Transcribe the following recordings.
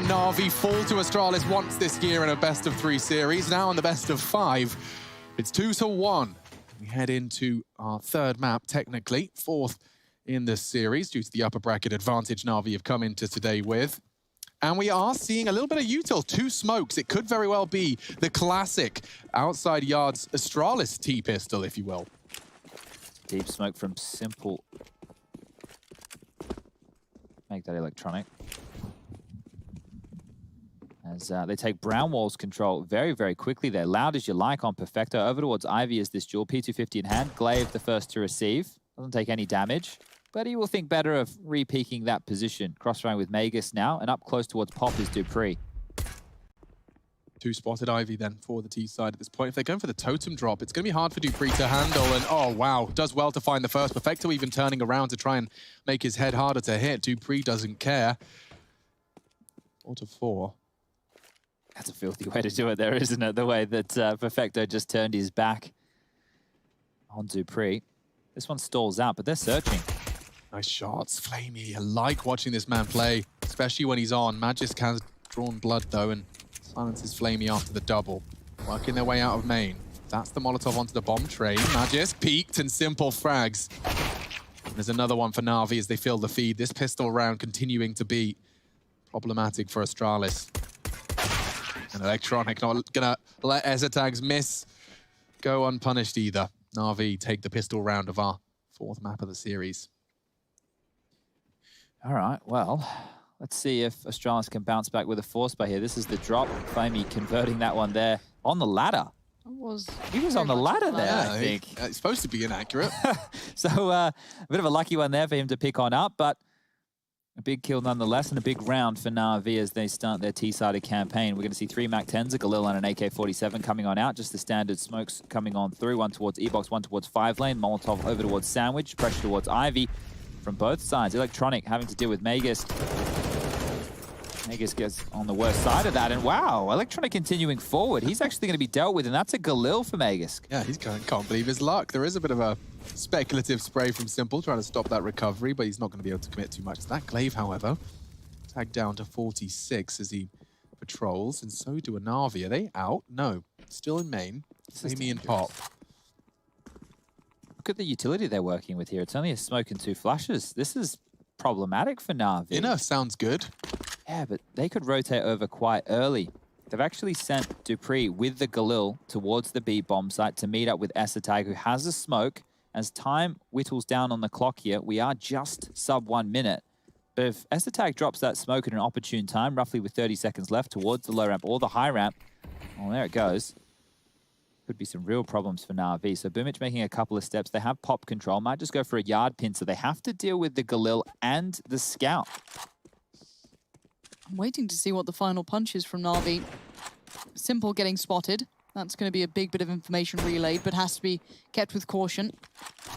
Navi fall to Astralis once this year in a best-of-3 series. Now in the best-of-5, it's 2-1. We head into our third map, technically, fourth in this series, due to the upper bracket advantage Navi have come into today with. And we are seeing a little bit of util, 2 smokes. It could very well be the classic outside yards Astralis T-pistol, if you will. Deep smoke from Simple. Make that electronic. As they take Brown Wall's control very, very quickly there. Loud as you like on Perfecto. Over towards Ivy as this duel. P250 in hand. Glaive the first to receive. Doesn't take any damage. But he will think better of re-peaking that position. Cross-running with Magus now. And up close towards Pop is Dupree. 2 spotted Ivy then for the T side at this point. If they're going for the totem drop, it's going to be hard for Dupree to handle. And oh, wow, does well to find the first. Perfecto even turning around to try and make his head harder to hit. Dupree doesn't care. 4-4. That's a filthy way to do it there, isn't it? The way that Perfecto just turned his back on Dupree. This one stalls out, but they're searching. Nice shots, Flamey. I like watching this man play, especially when he's on. Magisk has drawn blood, though, and silences Flamey after the double. Working their way out of main. That's the Molotov onto the bomb train. Magisk peeked and Simple frags. And there's another one for Navi as they fill the feed. This pistol round continuing to be problematic for Astralis. And Electronic not gonna let Ezetags miss go unpunished either. Navi take the pistol round of our 4th map of the series. All right, well, let's see if Astralis can bounce back with a force by here. This is the drop. Flamey converting that one there on the ladder. He was on the ladder there, yeah, I think. It's supposed to be inaccurate. So a bit of a lucky one there for him to pick on up, but a big kill nonetheless, and a big round for Navi as they start their T-sided campaign. We're going to see 3 MAC-10s, a Galil and an AK-47 coming on out. Just the standard smokes coming on through. One towards E-Box, one towards 5-lane. Molotov over towards Sandwich. Pressure towards Ivy from both sides. Electronic having to deal with Magus. Magus gets on the worst side of that. And wow, Electronic continuing forward. He's actually going to be dealt with, and that's a Galil for Magus. Yeah, he can't believe his luck. There is a bit of a speculative spray from Simple, trying to stop that recovery, but he's not going to be able to commit too much to that. Glaive, however, tagged down to 46 as he patrols, and so do a Navi. Are they out? No. Still in main. Flamey and Pop. Look at the utility they're working with here. It's only a smoke and 2 flashes. This is problematic for Navi. Inner sounds good. Yeah, but they could rotate over quite early. They've actually sent Dupree with the Galil towards the B bomb site to meet up with Ezetags, who has a smoke. As time whittles down on the clock here, we are just sub 1 minute. But if Ezetags drops that smoke at an opportune time, roughly with 30 seconds left towards the low ramp or the high ramp, well, there it goes. Could be some real problems for Navi. So Boomich making a couple of steps. They have pop control. Might just go for a yard pin. So they have to deal with the Galil and the Scout. I'm waiting to see what the final punch is from Navi. Simple getting spotted. That's going to be a big bit of information relayed, but has to be kept with caution.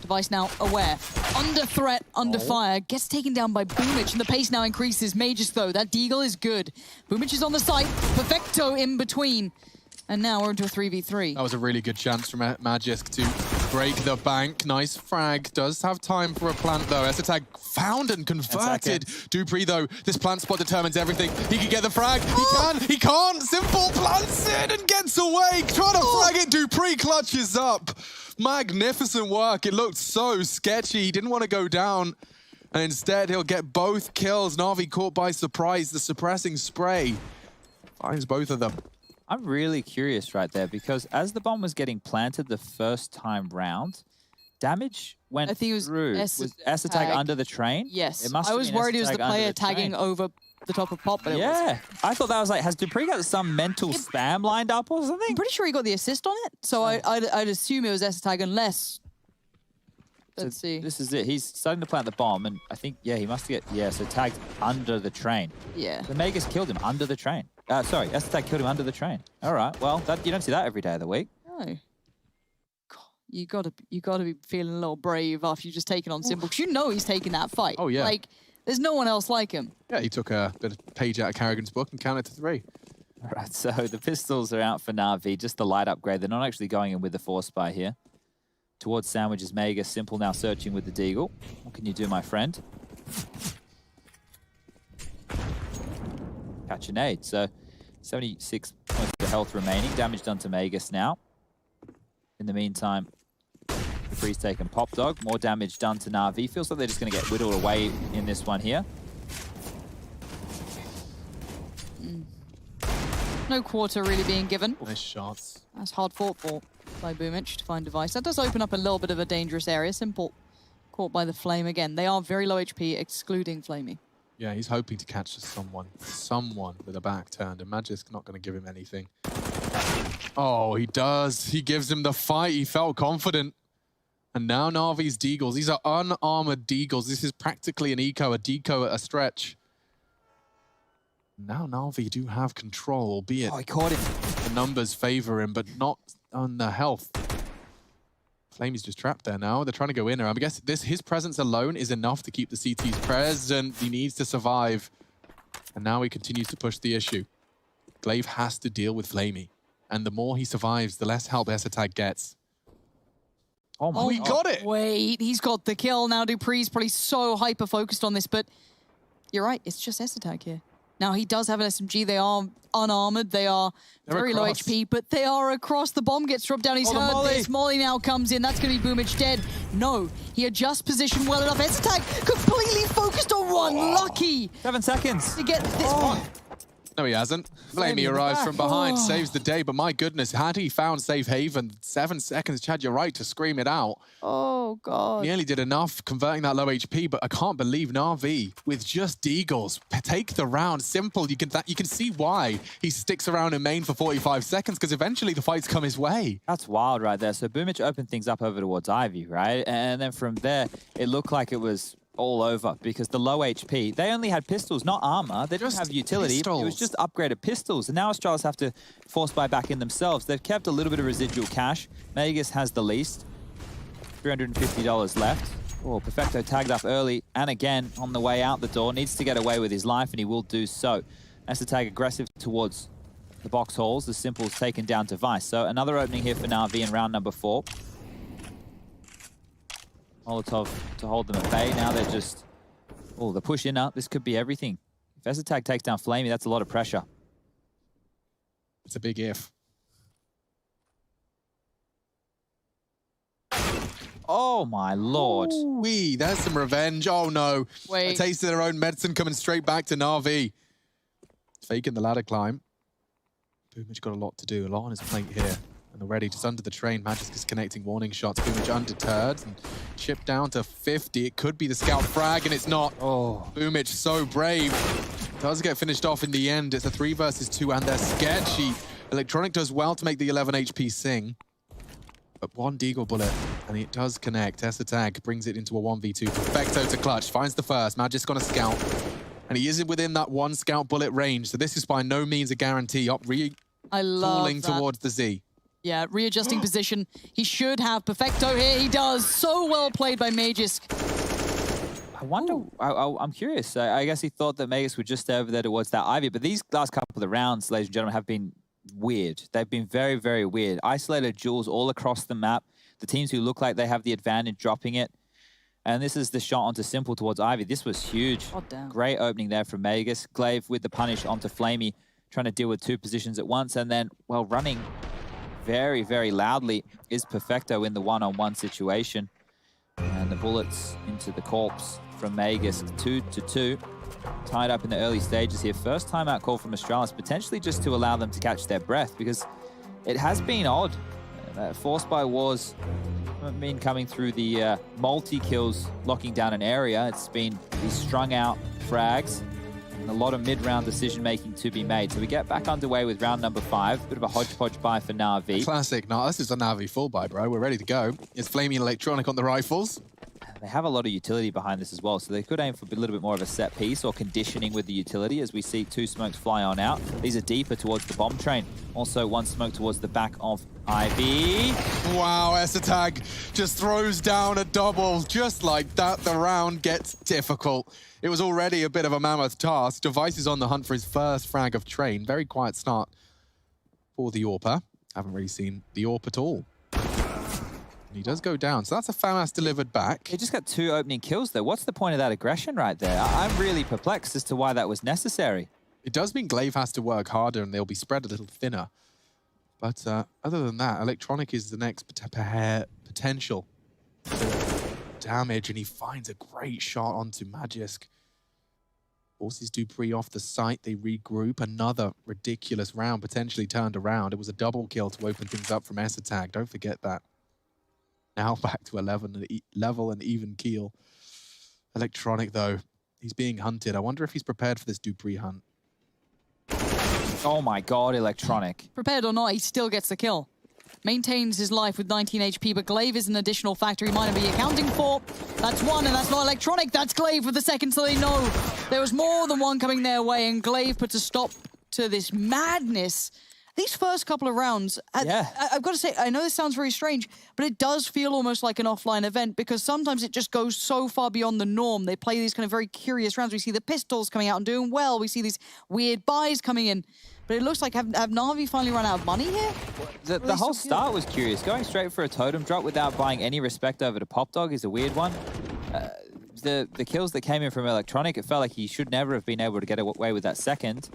Device now aware. Under threat, under fire. Gets taken down by Boomich, and the pace now increases. Magus, though, that deagle is good. Boomich is on the site. Perfecto in between. And now we're into a 3v3. That was a really good chance from Magisk to break the bank. Nice frag. Does have time for a plant, though. Ezetags found and converted. Dupree, though, this plant spot determines everything. He can get the frag. He can. He can't. Simple plants it and gets away. Trying to frag it. Dupree clutches up. Magnificent work. It looked so sketchy. He didn't want to go down. And instead, he'll get both kills. Navi caught by surprise. The suppressing spray finds both of them. I'm really curious right there, because as the bomb was getting planted the first time round, damage went through. Was Ezetags under the train? Yes. It must I was worried it was the player tagging over the top of Pop, but it wasn't. I thought that was like, has Dupree got some mental spam lined up or something? I'm pretty sure he got the assist on it, so I'd assume it was Ezetags unless... Let's see. This is it. He's starting to plant the bomb, and I think, he must get, so tagged under the train. Yeah. The Magus killed him under the train. Sorry, Ezetags killed him under the train. All right, well, you don't see that every day of the week. No. God, you gotta be feeling a little brave after you've just taken on Simple, because you know he's taking that fight. Oh, yeah. Like, there's no one else like him. Yeah, he took a bit of page out of Carrigan's book and counted to 3. All right, so the pistols are out for Navi, just the light upgrade. They're not actually going in with the force spy here. Towards Sandwich is Mega. Simple now searching with the Deagle. What can you do, my friend? catch a nade. So 76 points of health remaining. Damage done to Magus now. In the meantime, the Freeze taken Pop Dog. More damage done to Navi. Feels like they're just going to get whittled away in this one here. No quarter really being given. Nice shots. That's hard fought for by Boomich to find Device. That does open up a little bit of a dangerous area. Simple caught by the Flame again. They are very low HP, excluding Flamey. Yeah, he's hoping to catch someone with a back turned, and Magic's not going to give him anything. Oh, he does. He gives him the fight. He felt confident. And now Navi's Deagles. These are unarmored Deagles. This is practically an eco, a deco at a stretch. Now Navi do have control, albeit he caught him. The numbers favor him, but not on the health. Flamey's just trapped there now. They're trying to go in. I guess his presence alone is enough to keep the CTs present. He needs to survive. And now he continues to push the issue. Glaive has to deal with Flamey. And the more he survives, the less help Esatag gets. Oh my he got it! Wait, he's got the kill. Now Dupree's probably so hyper-focused on this, but you're right, it's just Esatag here. Now, he does have an SMG. They are unarmored. They're very low HP, but they are across. The bomb gets dropped down. He's heard this. Molly now comes in. That's going to be Boomich dead. No, he adjusts position well enough. Esatag completely focused on one. Lucky 7 seconds to get this one. No, he hasn't. Flamey arrives from behind, saves the day, but my goodness, had he found safe haven, 7 seconds, Chad, you're right to scream it out. Oh, God. Nearly did enough converting that low HP, but I can't believe Navi with just Deagles take the round. Simple. You can see why he sticks around in main for 45 seconds, because eventually the fights come his way. That's wild right there. So Boomich opened things up over towards Ivy, right? And then from there, it looked like it was all over because the low HP, they only had pistols, not armor. They didn't have utility. Pistols. It was just upgraded pistols. And now Astralis have to force buy back in themselves. They've kept a little bit of residual cash. Magus has the least. $350 left. Oh, Perfecto tagged up early and again on the way out the door. Needs to get away with his life and he will do so. Esatag aggressive towards the box halls. The Simple's taken down to Vice. So another opening here for Navi in round number 4. Molotov to hold them at bay. Now they're just... Oh, the push in up. This could be everything. If Esatag takes down Flamey, that's a lot of pressure. It's a big if. Oh, my lord. Ooh-wee, there's some revenge. Oh, no. Wait. A taste of their own medicine coming straight back to Navi. Faking the ladder climb. Boomich got a lot to do, a lot on his plate here. And already just under the train, Magic is connecting warning shots. Boomich undeterred and chipped down to 50. It could be the scout frag, and it's not. Oh, Boomich so brave. Does get finished off in the end. It's a 3 versus 2, and they're sketchy. Electronic does well to make the 11 HP sing. But one Deagle bullet, and it does connect. Esatag brings it into a 1v2. Perfecto to clutch, finds the first. Magic's gonna scout. And he isn't within that 1 scout bullet range, so this is by no means a guarantee. I love falling that. towards the Z. Yeah, readjusting position. He should have Perfecto here. He does. So well played by Magisk. I wonder, I'm curious. I guess he thought that Magus would just stay over there towards that Ivy, but these last couple of rounds, ladies and gentlemen, have been weird. They've been very, very weird. Isolated duels all across the map. The teams who look like they have the advantage dropping it. And this is the shot onto Simple towards Ivy. This was huge. Oh, damn. Great opening there from Magus. Glaive with the punish onto Flamey, trying to deal with 2 positions at once. And then, well, running very, very loudly is Perfecto in the one-on-one situation. And the bullets into the corpse from Magus, 2-2. Tied up in the early stages here. First timeout call from Astralis, potentially just to allow them to catch their breath, because it has been odd. Forced by Wars haven't been coming through the multi-kills, locking down an area. It's been these strung out frags and a lot of mid-round decision-making to be made. So we get back underway with round number 5. Bit of a hodgepodge buy for Navi. Classic. No, this is a Navi full buy, bro. We're ready to go. It's Flamey and Electronic on the rifles. They have a lot of utility behind this as well, so they could aim for a little bit more of a set piece or conditioning with the utility as we see 2 smokes fly on out. These are deeper towards the bomb train. Also 1 smoke towards the back of Ivy. Wow, Esatag just throws down a double. Just like that, the round gets difficult. It was already a bit of a mammoth task. Device is on the hunt for his first frag of train. Very quiet start for the AWPer. Haven't really seen the AWP at all. He does go down, so that's a FAMAS delivered back. He just got 2 opening kills, though. What's the point of that aggression right there? I'm really perplexed as to why that was necessary. It does mean Glaive has to work harder and they'll be spread a little thinner. But other than that, Electronic is the next potential to damage, and he finds a great shot onto Magisk. Forces dupreeh off the site, they regroup. Another ridiculous round potentially turned around. It was a double kill to open things up from Esatag. Don't forget that. Now back to 11 level and even keel. Electronic, though, he's being hunted. I wonder if he's prepared for this dupreeh hunt. Oh my god, Electronic. Prepared or not, he still gets the kill. Maintains his life with 19 HP, but Glaive is an additional factor he might not be accounting for. That's one, and that's not Electronic. That's Glaive with the second, so they know there was more than one coming their way, and Glaive puts a stop to this madness. These first couple of rounds, I've got to say, I know this sounds very strange, but it does feel almost like an offline event, because sometimes it just goes so far beyond the norm. They play these kind of very curious rounds. We see the pistols coming out and doing well. We see these weird buys coming in. But it looks like, have Navi finally run out of money here? The whole start was curious. Going straight for a totem drop without buying any respect over to Pop Dog is a weird one. The kills that came in from Electronic, it felt like he should never have been able to get away with that second.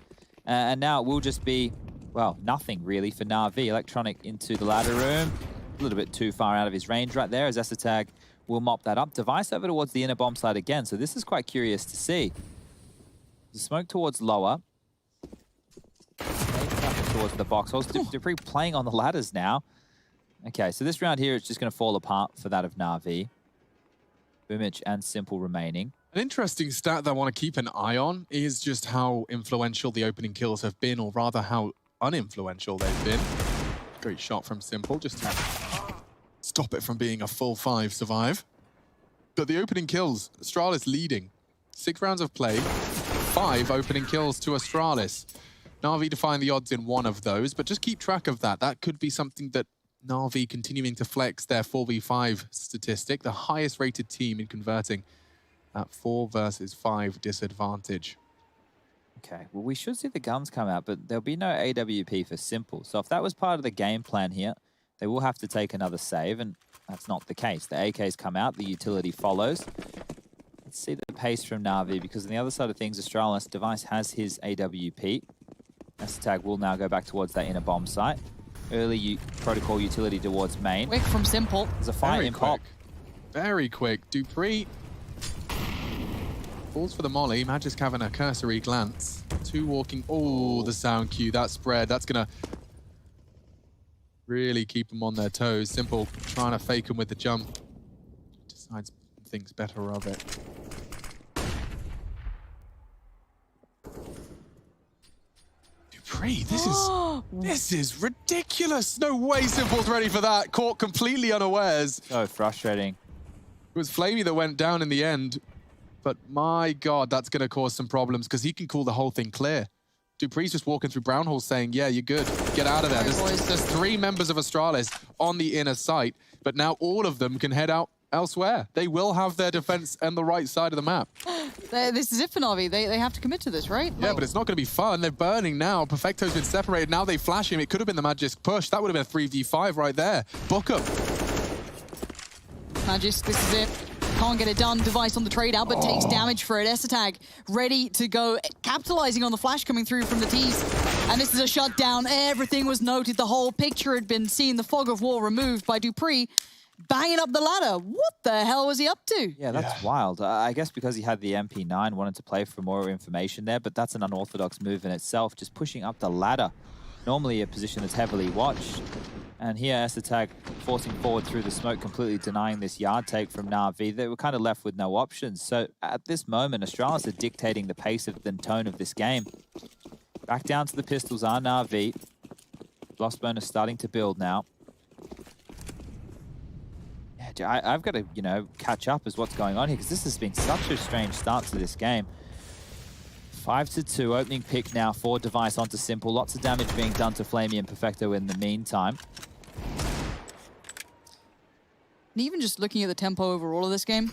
And now it will just be, well, nothing really for Navi. Electronic into the ladder room. A little bit too far out of his range right there, as Esatag will mop that up. Device over towards the inner bomb side again. So this is quite curious to see. The smoke towards lower. Towards the box. dupreeh playing on the ladders now. Okay, so this round here is just going to fall apart for that of Navi. Boomich and Simple remaining. An interesting stat that I want to keep an eye on is just how influential the opening kills have been, or rather how uninfluential they've been. Great shot from Simple, just to stop it from being a full 5 survive. But the opening kills, Astralis leading. 6 rounds of play, 5 opening kills to Astralis. Navi define the odds in one of those, but just keep track of that. That could be something that Navi continuing to flex their 4v5 statistic, the highest rated team in converting that 4 versus 5 disadvantage. Okay, well, we should see the guns come out, but there'll be no AWP for Simple. So if that was part of the game plan here, they will have to take another save, and that's not the case. The AKs come out, the utility follows. Let's see the pace from Navi, because on the other side of things, Astralis Device has his AWP. Esatag will now go back towards that inner bomb site. Early protocol utility towards main. Quick from Simple. There's a fight in pop. Very quick. dupreeh falls for the molly. Magisk having a cursory glance. 2 walking. Oh, the sound cue. That spread. That's going to really keep them on their toes. Simple trying to fake them with the jump. Decides thinks better of it. dupreeh, this is ridiculous. No way Simple's ready for that. Caught completely unawares. So frustrating. It was Flamey that went down in the end, but my God, that's going to cause some problems because he can call the whole thing clear. dupreeh's just walking through brown hole saying, yeah, you're good. Get out of there. There's 3 members of Astralis on the inner site, but now all of them can head out elsewhere. They will have their defense on the right side of the map. This is it for Navi. They have to commit to this, right? Yeah, but it's not going to be fun. They're burning now. Perfecto's been separated. Now they flash him. It could have been the Magisk push. That would have been a 3v5 right there. Book him. Magisk, this is it. Can't get it done. Device on the trade out, but takes damage for it. Esatag ready to go, capitalizing on the flash coming through from the T's. And this is a shutdown. Everything was noted. The whole picture had been seen. The fog of war removed by dupreeh. Banging up the ladder. What the hell was he up to? Yeah, that's wild. I guess because he had the MP9, wanted to play for more information there, but that's an unorthodox move in itself, just pushing up the ladder. Normally a position that's heavily watched. And here, Esatag forcing forward through the smoke, completely denying this yard take from Navi. They were kind of left with no options. So at this moment, Astralis are dictating the pace of the tone of this game. Back down to the pistols are Navi. Lost bonus starting to build now. I've got to, catch up as what's going on here, because this has been such a strange start to this game. 5-2, opening pick now for Device onto Simple. Lots of damage being done to Flamey and Perfecto in the meantime. And even just looking at the tempo overall of this game,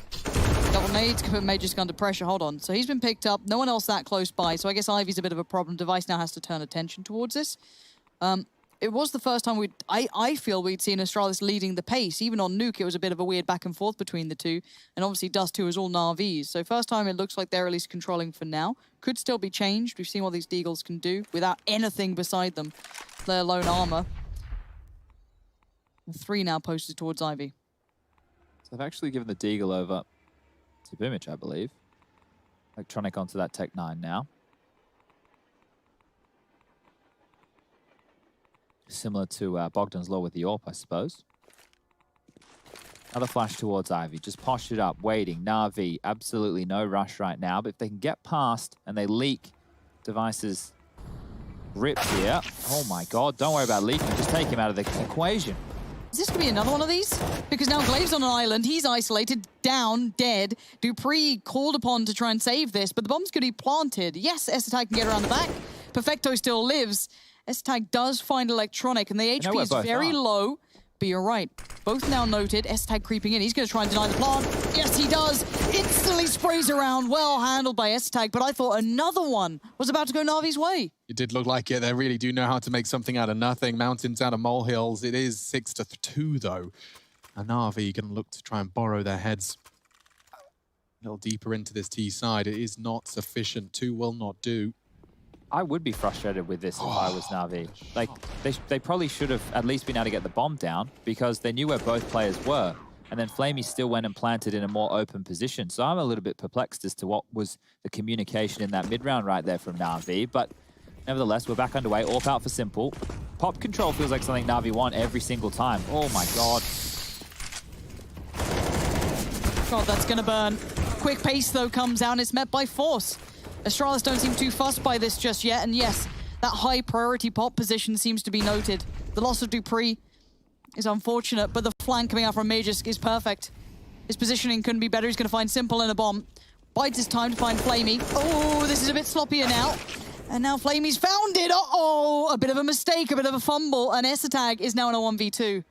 double nades can put Magisk under pressure. Hold on. So he's been picked up. No one else that close by. So I guess Ivy's a bit of a problem. Device now has to turn attention towards this. it was the first time I feel we'd seen Astralis leading the pace. Even on Nuke, it was a bit of a weird back and forth between the two. And obviously Dust 2 is all Navis. So first time it looks like they're at least controlling for now. Could still be changed. We've seen what these Deagles can do without anything beside them, let alone armor. 3 now posted towards Ivy. So they've actually given the Deagle over to Boomich, I believe. Electronic onto that Tech 9 now. Similar to Bogdan's Law with the AWP, I suppose. Another flash towards Ivy. Just poshed it up, waiting. Navi, absolutely no rush right now. But if they can get past and they leak Device's grip here. Oh my god, don't worry about leaking. Just take him out of the equation. Is this going to be another one of these? Because now Glaive's on an island. He's isolated, down, dead. Dupree called upon to try and save this, but the bomb's going to be planted. Yes, Esatag can get around the back. Perfecto still lives. Esatag does find Electronic, and the HP is very low. But you're right. Both now noted. Esatag creeping in. He's going to try and deny the plant. Yes, he does. Instantly sprays around. Well handled by Esatag, but I thought another one was about to go Navi's way. It did look like it. They really do know how to make something out of nothing. Mountains out of molehills. It is 6-2, though. And Navi going to look to try and borrow their heads a little deeper into this T side. It is not sufficient. 2 will not do. I would be frustrated with this if I was Navi. Like, they probably should have at least been able to get the bomb down because they knew where both players were. And then Flamey still went and planted in a more open position. So I'm a little bit perplexed as to what was the communication in that mid-round right there from Navi. But nevertheless, we're back underway. AWP out for Simple. Pop control feels like something Navi want every single time. Oh my god. God, that's going to burn. Quick pace, though, comes out and it's met by force. Astralis don't seem too fussed by this just yet, and yes, that high priority pop position seems to be noted. The loss of Dupree is unfortunate, but the flank coming out from Magisk is perfect. His positioning couldn't be better. He's going to find Simple in a bomb. Bides his time to find Flamey. Oh, this is a bit sloppier now. And now Flamey's found it. Uh-oh, a bit of a mistake, a bit of a fumble, and Esatag is now in a 1v2.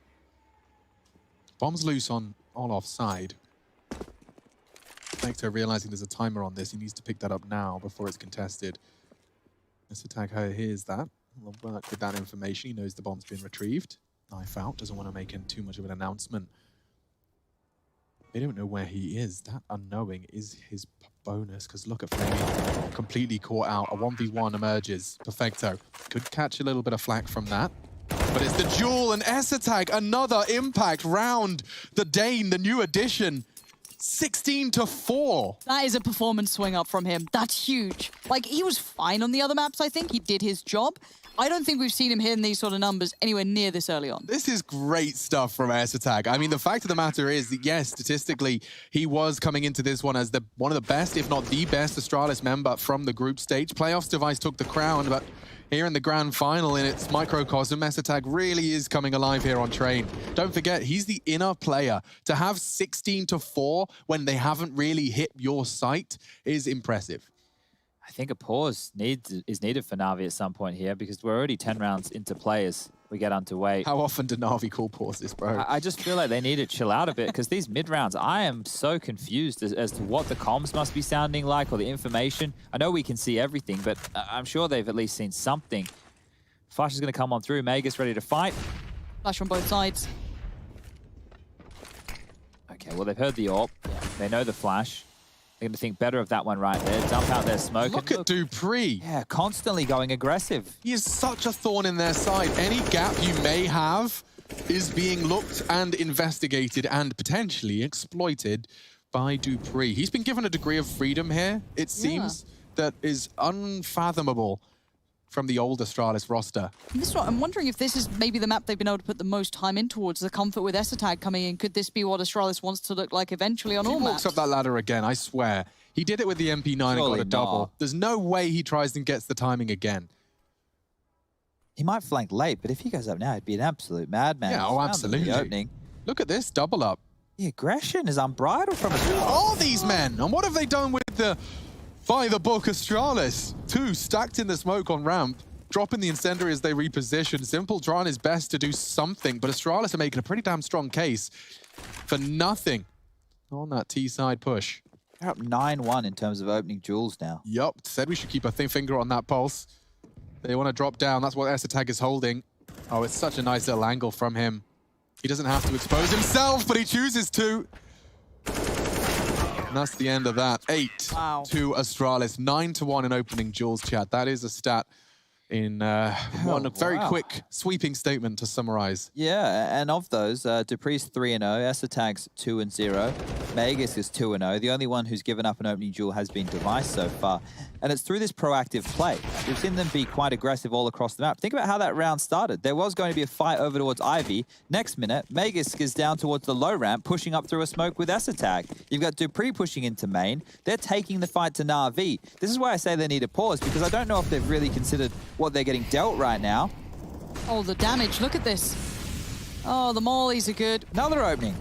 Bomb's loose on Olof's side. Perfecto realizing there's a timer on this. He needs to pick that up now before it's contested. Esatag hears that. He'll work with that information. He knows the bomb's been retrieved. Knife out. Doesn't want to make too much of an announcement. They don't know where he is. That unknowing is his bonus. Because look at Flamey. Completely caught out. A 1v1 emerges. Perfecto. Could catch a little bit of flack from that. But it's the duel and Esatag. Another impact round. The Dane, the new addition. 16-4. That is a performance swing up from him. That's huge. Like, he was fine on the other maps, I think. He did his job. I don't think we've seen him hitting these sort of numbers anywhere near this early on. This is great stuff from Esatag. I mean, the fact of the matter is that, yes, statistically, he was coming into this one as one of the best, if not the best, Astralis member from the group stage. Playoffs Device took the crown, but here in the grand final in its microcosm, Esatag really is coming alive here on Train. Don't forget, he's the inner player. To have 16-4 when they haven't really hit your sight is impressive. I think a pause is needed for Navi at some point here because we're already 10 rounds into play as we get underway. How often do Navi call pauses, bro? I just feel like they need to chill out a bit because these mid-rounds, I am so confused as to what the comms must be sounding like or the information. I know we can see everything, but I'm sure they've at least seen something. Flash is going to come on through. Magus ready to fight. Flash on both sides. Okay, well, they've heard the AWP. They know the flash. They're going to think better of that one right there. Dump out their smoke. Look at Dupree. Yeah, constantly going aggressive. He is such a thorn in their side. Any gap you may have is being looked and investigated and potentially exploited by Dupree. He's been given a degree of freedom here, it seems, that is unfathomable from the old Astralis roster. I'm wondering if this is maybe the map they've been able to put the most time in towards, the comfort with Esatag coming in. Could this be what Astralis wants to look like eventually on all maps? He walks up that ladder again, I swear. He did it with the MP9 and got a double. There's no way he tries and gets the timing again. He might flank late, but if he goes up now, he'd be an absolute madman. Yeah, oh, absolutely. Opening. Look at this, double up. The aggression is unbridled from Who are these men? And what have they done with the by the book Astralis? 2 stacked in the smoke on ramp, dropping the incendiary as they reposition. Simple trying his best to do something, but Astralis are making a pretty damn strong case for nothing on that T-side push. They're up 9-1 in terms of opening duels now. Yup, said we should keep a thin finger on that pulse. They want to drop down. That's what Esatag is holding. Oh, it's such a nice little angle from him. He doesn't have to expose himself, but he chooses to. And that's the end of that. 8 to Astralis, 9-1 in opening duels, chat. That is a stat in one very quick sweeping statement to summarize. Yeah, and of those, Dupree's 3-0, Esatag's 2-0, Magus is 2-0. The only one who's given up an opening duel has been Device so far. And it's through this proactive play. We've seen them be quite aggressive all across the map. Think about how that round started. There was going to be a fight over towards Ivy. Next minute, Magus is down towards the low ramp, pushing up through a smoke with Esatag. You've got Dupree pushing into main. They're taking the fight to Navi. This is why I say they need a pause, because I don't know if they've really considered what they're getting dealt right now. Oh, the damage. Look at this. Oh, the mollies are good. Another opening.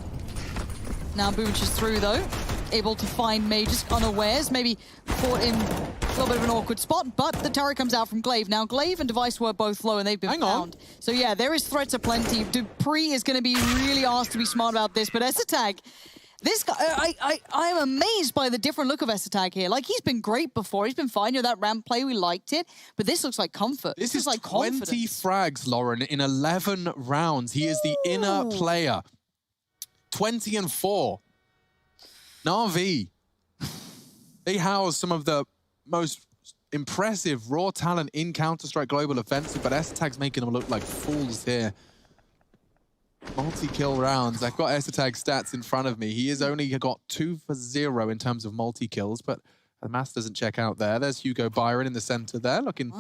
Now Boomich is through, though. Able to find Magus unawares. Maybe caught in a little bit of an awkward spot, but the turret comes out from Glaive. Now, Glaive and Device were both low, and they've been found. So, yeah, there is threats aplenty. Dupree is going to be really asked to be smart about this, but Esatag, this guy, I'm amazed by the different look of Esatag here. Like, he's been great before. He's been fine. You know, that ramp play, we liked it. But this looks like comfort. This is like 20 confidence. frags, Lauren, in 11 rounds. He is the inner player. 20-4. Navi. They house some of the most impressive raw talent in Counter-Strike Global Offensive, but Esatag's making them look like fools here. Multi-kill rounds. I've got Esatag's stats in front of me. He has only got 2 for 0 in terms of multi-kills, but the math doesn't check out there. There's Hugo Byron in the center there, looking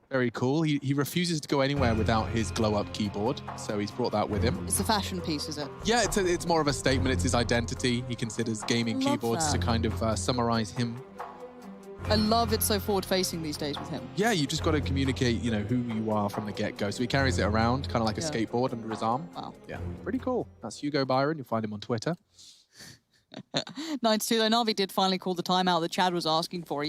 very cool. He refuses to go anywhere without his glow-up keyboard, so he's brought that with him. It's a fashion piece, is it? Yeah, it's more of a statement. It's his identity. He considers gaming keyboards to kind of summarize him. I love it so forward-facing these days with him. Yeah, you just got to communicate, you know, who you are from the get-go. So he carries it around, kind of like a skateboard under his arm. Wow. Yeah, pretty cool. That's Hugo Byron. You'll find him on Twitter. 9-2, though. Navi did finally call the timeout that Chad was asking for.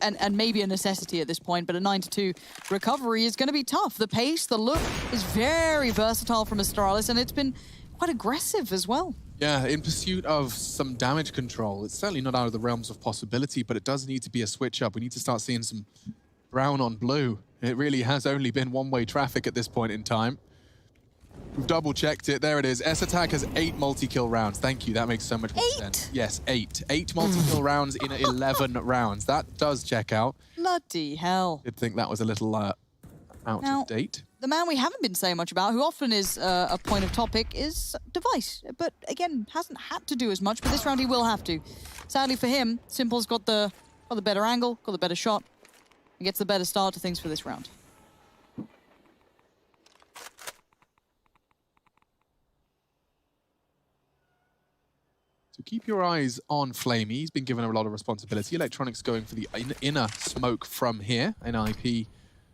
And maybe a necessity at this point, but a 9-2 recovery is going to be tough. The pace, the look is very versatile from Astralis, and it's been quite aggressive as well. Yeah, in pursuit of some damage control. It's certainly not out of the realms of possibility, but it does need to be a switch up. We need to start seeing some brown on blue. It really has only been one-way traffic at this point in time. We've double-checked it. There it is. Esatag has 8 multi-kill rounds. Thank you. That makes so much more sense. Yes, 8. 8 multi-kill rounds in 11 rounds. That does check out. Bloody hell. You'd think that was a little out of date. The man we haven't been saying much about, who often is a point of topic, is Device. But again, hasn't had to do as much, but this round he will have to. Sadly for him, Simple's got the better angle, got the better shot. He gets the better start to things for this round. So keep your eyes on Flamey. He's been given a lot of responsibility. Electronics going for the inner smoke from here. NIP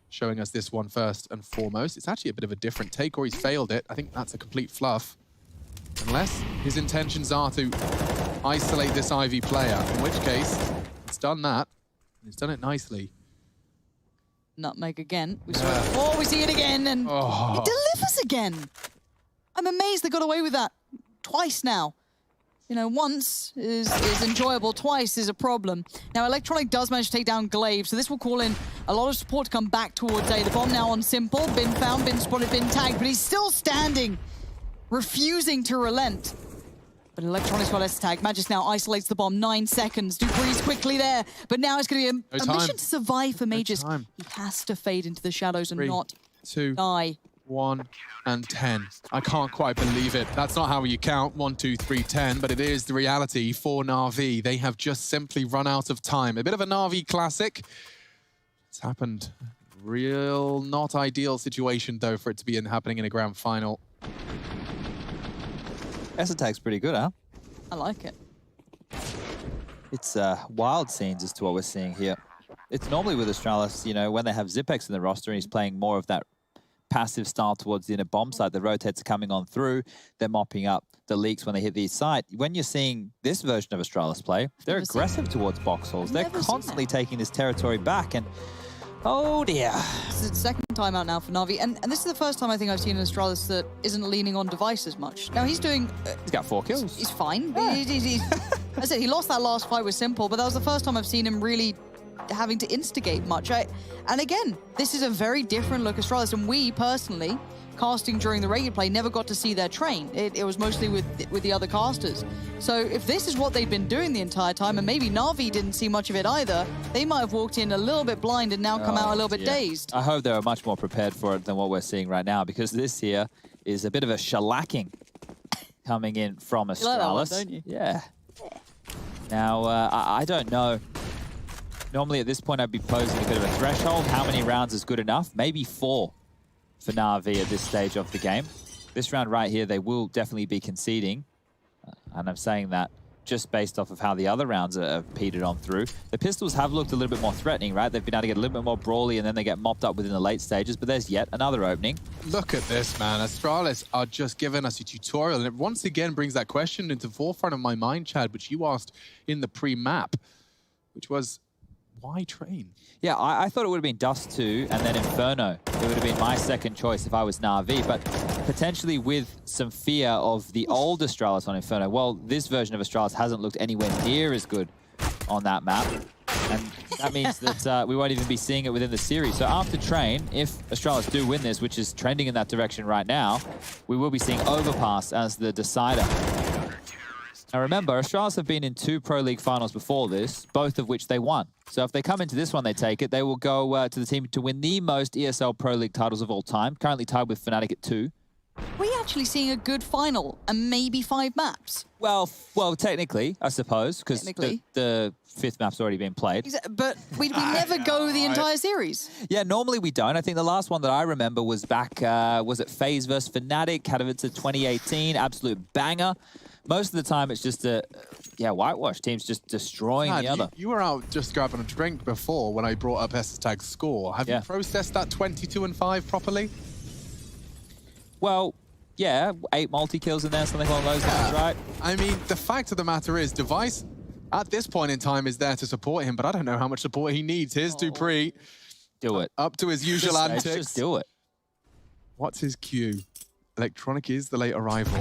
showing us this one first and foremost. It's actually a bit of a different take, or he's failed it. I think that's a complete fluff. Unless his intentions are to isolate this Ivy player, in which case, it's done that. He's done it nicely. Nutmeg again. We see it again, and it delivers again. I'm amazed they got away with that twice now. You know, once is enjoyable, twice is a problem. Now, Electronic does manage to take down Glaive, so this will call in a lot of support to come back towards A. The bomb now on Simple. Been found, been spotted, been tagged, but he's still standing, refusing to relent. But Electronic's got S-tag. Magic now isolates the bomb. 9 seconds. Dupree's quickly there, but now it's going to be a mission to survive for Magus. He has to fade into the shadows and 3, not 2, die. 1 and 10. I can't quite believe it. That's not how you count 1, 2, 3, 10, but it is the reality for Navi. They have just simply run out of time. A bit of a Navi classic. It's happened. Real not ideal situation though for it to be happening in a grand final. Esatag's pretty good, huh? I like it. It's wild scenes as to what we're seeing here. It's normally with Astralis, you know, when they have Zipex in the roster and he's playing more of that passive style towards the inner bomb site, the rotates are coming on through, they're mopping up the leaks when they hit the site. When you're seeing this version of Astralis play, they're aggressive towards box halls. They're constantly taking this territory back, and oh dear. This is the second time out now for Navi, and this is the first time I think I've seen an Astralis that isn't leaning on Device as much. Now he's doing... he's got 4 kills. He's fine. Yeah. I said he lost that last fight with Simple, but that was the first time I've seen him really having to instigate much. And again, this is a very different look Astralis, and we personally, casting during the regular play, never got to see their train. It was mostly with the other casters. So if this is what they've been doing the entire time, and maybe Navi didn't see much of it either, they might have walked in a little bit blind and now come out a little bit dazed. I hope they were much more prepared for it than what we're seeing right now, because this here is a bit of a shellacking coming in from Astralis. You like that one, don't you? Yeah. Now, I don't know. Normally at this point I'd be posing a bit of a threshold. How many rounds is good enough? Maybe 4 for Navi at this stage of the game. This round right here, they will definitely be conceding. And I'm saying that just based off of how the other rounds have petered on through. The Pistols have looked a little bit more threatening, right? They've been able to get a little bit more brawly, and then they get mopped up within the late stages, but there's yet another opening. Look at this, man. Astralis are just giving us a tutorial, and it once again brings that question into the forefront of my mind, Chad, which you asked in the pre-map, which was, why train? Yeah, I thought it would have been Dust 2 and then Inferno. It would have been my second choice if I was Navi, but potentially with some fear of the old Astralis on Inferno. Well, this version of Astralis hasn't looked anywhere near as good on that map, and that means that we won't even be seeing it within the series. So after Train, if Astralis do win this, which is trending in that direction right now, we will be seeing Overpass as the decider. Now remember, Astralis have been in 2 Pro League finals before this, both of which they won. So if they come into this one, they take it, they will go to the team to win the most ESL Pro League titles of all time, currently tied with Fnatic at 2. We actually seeing a good final and maybe 5 maps. Well, technically, I suppose, because the 5th map's already been played. But we never go the entire series. Yeah, normally we don't. I think the last one that I remember was back, was it FaZe vs Fnatic, Katowice 2018, absolute banger. Most of the time, it's just a, whitewash. Teams just destroying the other. You were out just grabbing a drink before when I brought up Tag's score. Have you processed that 22-5 properly? Well, yeah, 8 multi-kills in there, something along those lines, right? I mean, the fact of the matter is, Device, at this point in time, is there to support him, but I don't know how much support he needs. Here's dupreeh. Do it. Up to his usual antics. Just do it. What's his cue? Electronic is the late arrival.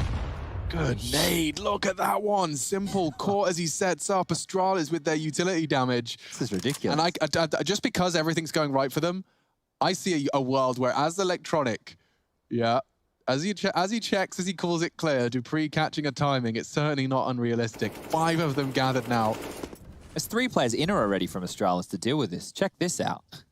Good nade. Look at that one. Simple. Caught as he sets up. Astralis with their utility damage. This is ridiculous. And I just because everything's going right for them, I see a world where as Electronic, as he checks, as he calls it clear, dupreeh catching a timing, it's certainly not unrealistic. 5 of them gathered now. There's 3 players in already from Astralis to deal with this. Check this out.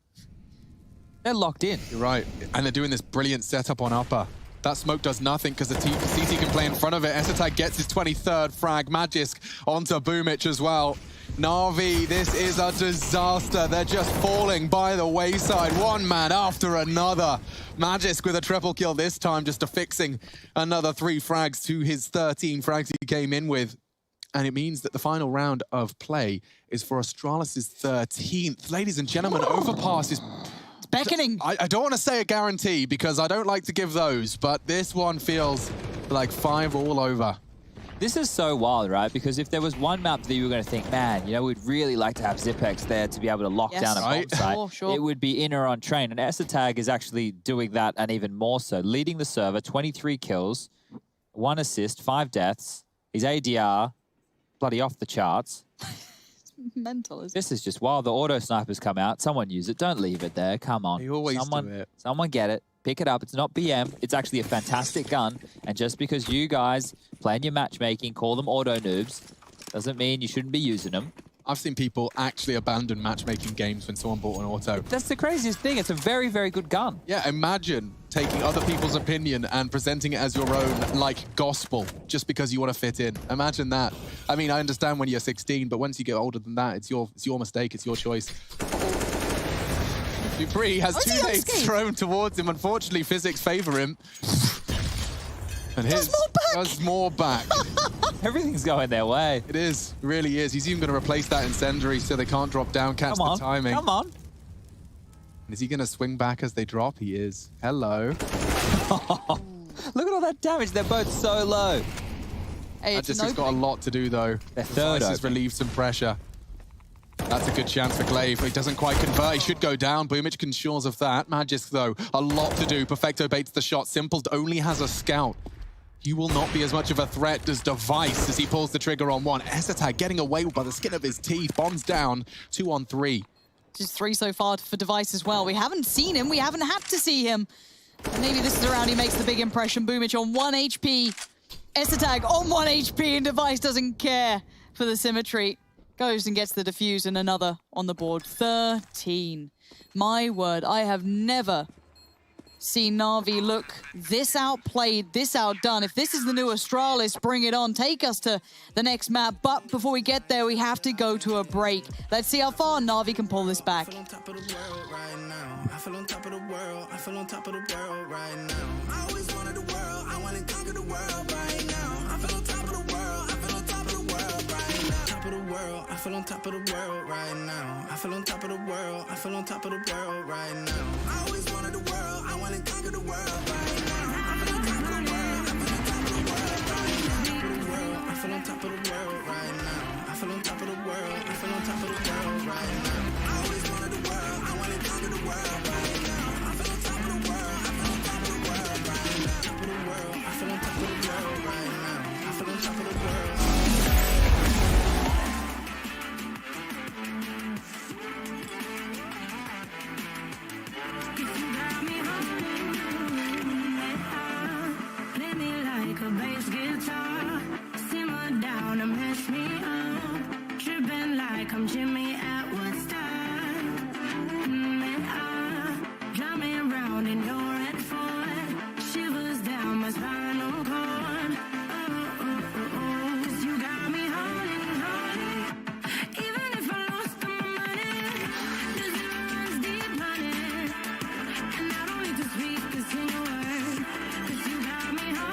They're locked in. You're right. And they're doing this brilliant setup on upper. That smoke does nothing because the CT can play in front of it. Tag gets his 23rd frag. Magisk onto Boomich as well. Navi, this is a disaster. They're just falling by the wayside. One man after another. Magisk with a triple kill this time, just affixing another 3 frags to his 13 frags he came in with. And it means that the final round of play is for Astralis' 13th. Ladies and gentlemen, Overpass is... beckoning. I don't want to say a guarantee because I don't like to give those, but this one feels like 5 all over. This is so wild, right? Because if there was one map that you were going to think, man, we'd really like to have Zipex there to be able to lock down a bomb site, sure. It would be Inner on Train. And Tag is actually doing that and even more so. Leading the server, 23 kills, 1 assist, 5 deaths. His ADR, bloody off the charts. Mental, isn't it? This is just wild. The auto snipers come out. Someone use it. Don't leave it there. Come on. They always do it. Someone get it. Pick it up. It's not BM. It's actually a fantastic gun. And just because you guys playing your matchmaking, call them auto noobs, doesn't mean you shouldn't be using them. I've seen people actually abandon matchmaking games when someone bought an auto. That's the craziest thing. It's a very, very good gun. Yeah, imagine taking other people's opinion and presenting it as your own, like gospel, just because you want to fit in. Imagine that. I mean, I understand when you're 16, but once you get older than that, it's your mistake, it's your choice. dupreeh has 2 nades thrown towards him. Unfortunately, physics favor him. And does more back. Everything's going their way. It is, it really is. He's even going to replace that incendiary so they can't drop down, catch the timing. Come on. Is he going to swing back as they drop? He is. Hello. Look at all that damage. They're both so low. Hey, Magisk has got a lot to do, though. Their third has relieved some pressure. That's a good chance for Glaive. He doesn't quite convert. He should go down. Boomich can sure of that. Magisk, though, a lot to do. Perfecto baits the shot. Simple only has a scout. He will not be as much of a threat as Device as he pulls the trigger on one. Tag getting away by the skin of his teeth. Bombs down. 2 on 3. Just 3 so far for Device as well. We haven't seen him. We haven't had to see him. Maybe this is the round he makes the big impression. Boomich on 1 HP. Esatag on 1 HP, and Device doesn't care for the symmetry. Goes and gets the defuse and another on the board. 13. My word, I have never seen Navi look this outplayed, this outdone. If this is the new Astralis, bring it on. Take us to the next map. But before we get there, we have to go to a break. Let's see how far Navi can pull this back. I feel on top of the world right now. I feel on top of the world. I feel on top of the world right now. I always wanted the world. I want to conquer the world right now. I feel on top of the world. I feel on top of the world right now. Top of the world. I feel on top of the world right now. I feel on top of the world. I feel on top of the world right now. I always wanted the world. I want to conquer the world right now. I feel on top of the world. I feel on top of the world right now. Top of the world. I feel on top of the world right now. I feel on top of the world. I feel on top of the world right now. I always wanted the world. I want to conquer the world right now. I feel on top of the world. I feel on top of the world right now. Top of the world. I feel on top of the world right now. I feel on top of the world. A bass guitar, simmer down and mess me up, tripping like I'm Jimmy at Woodstock. Drive me around in your red Ford, shivers down my spinal cord. Oh, 'cause you got me holding. Even if I lost all my money, the zero runs deep, honey. And I don't need to speak a single word, 'cause you got me holding.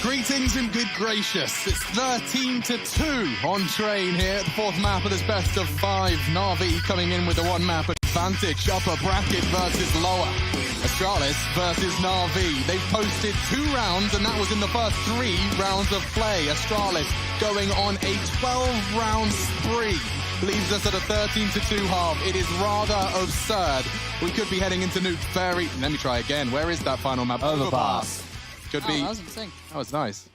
Greetings and good gracious. It's 13-2 on Train here at the fourth map of this best of 5. Navi coming in with a 1-map advantage. Upper bracket versus lower. Astralis versus Navi. They've posted 2 rounds, and that was in the first 3 rounds of play. Astralis going on a 12-round spree. Leaves us at a 13-2 half. It is rather absurd. We could be heading into Nuke Ferry. Let me try again. Where is that final map? Overpass. Could be. That was insane. That was nice.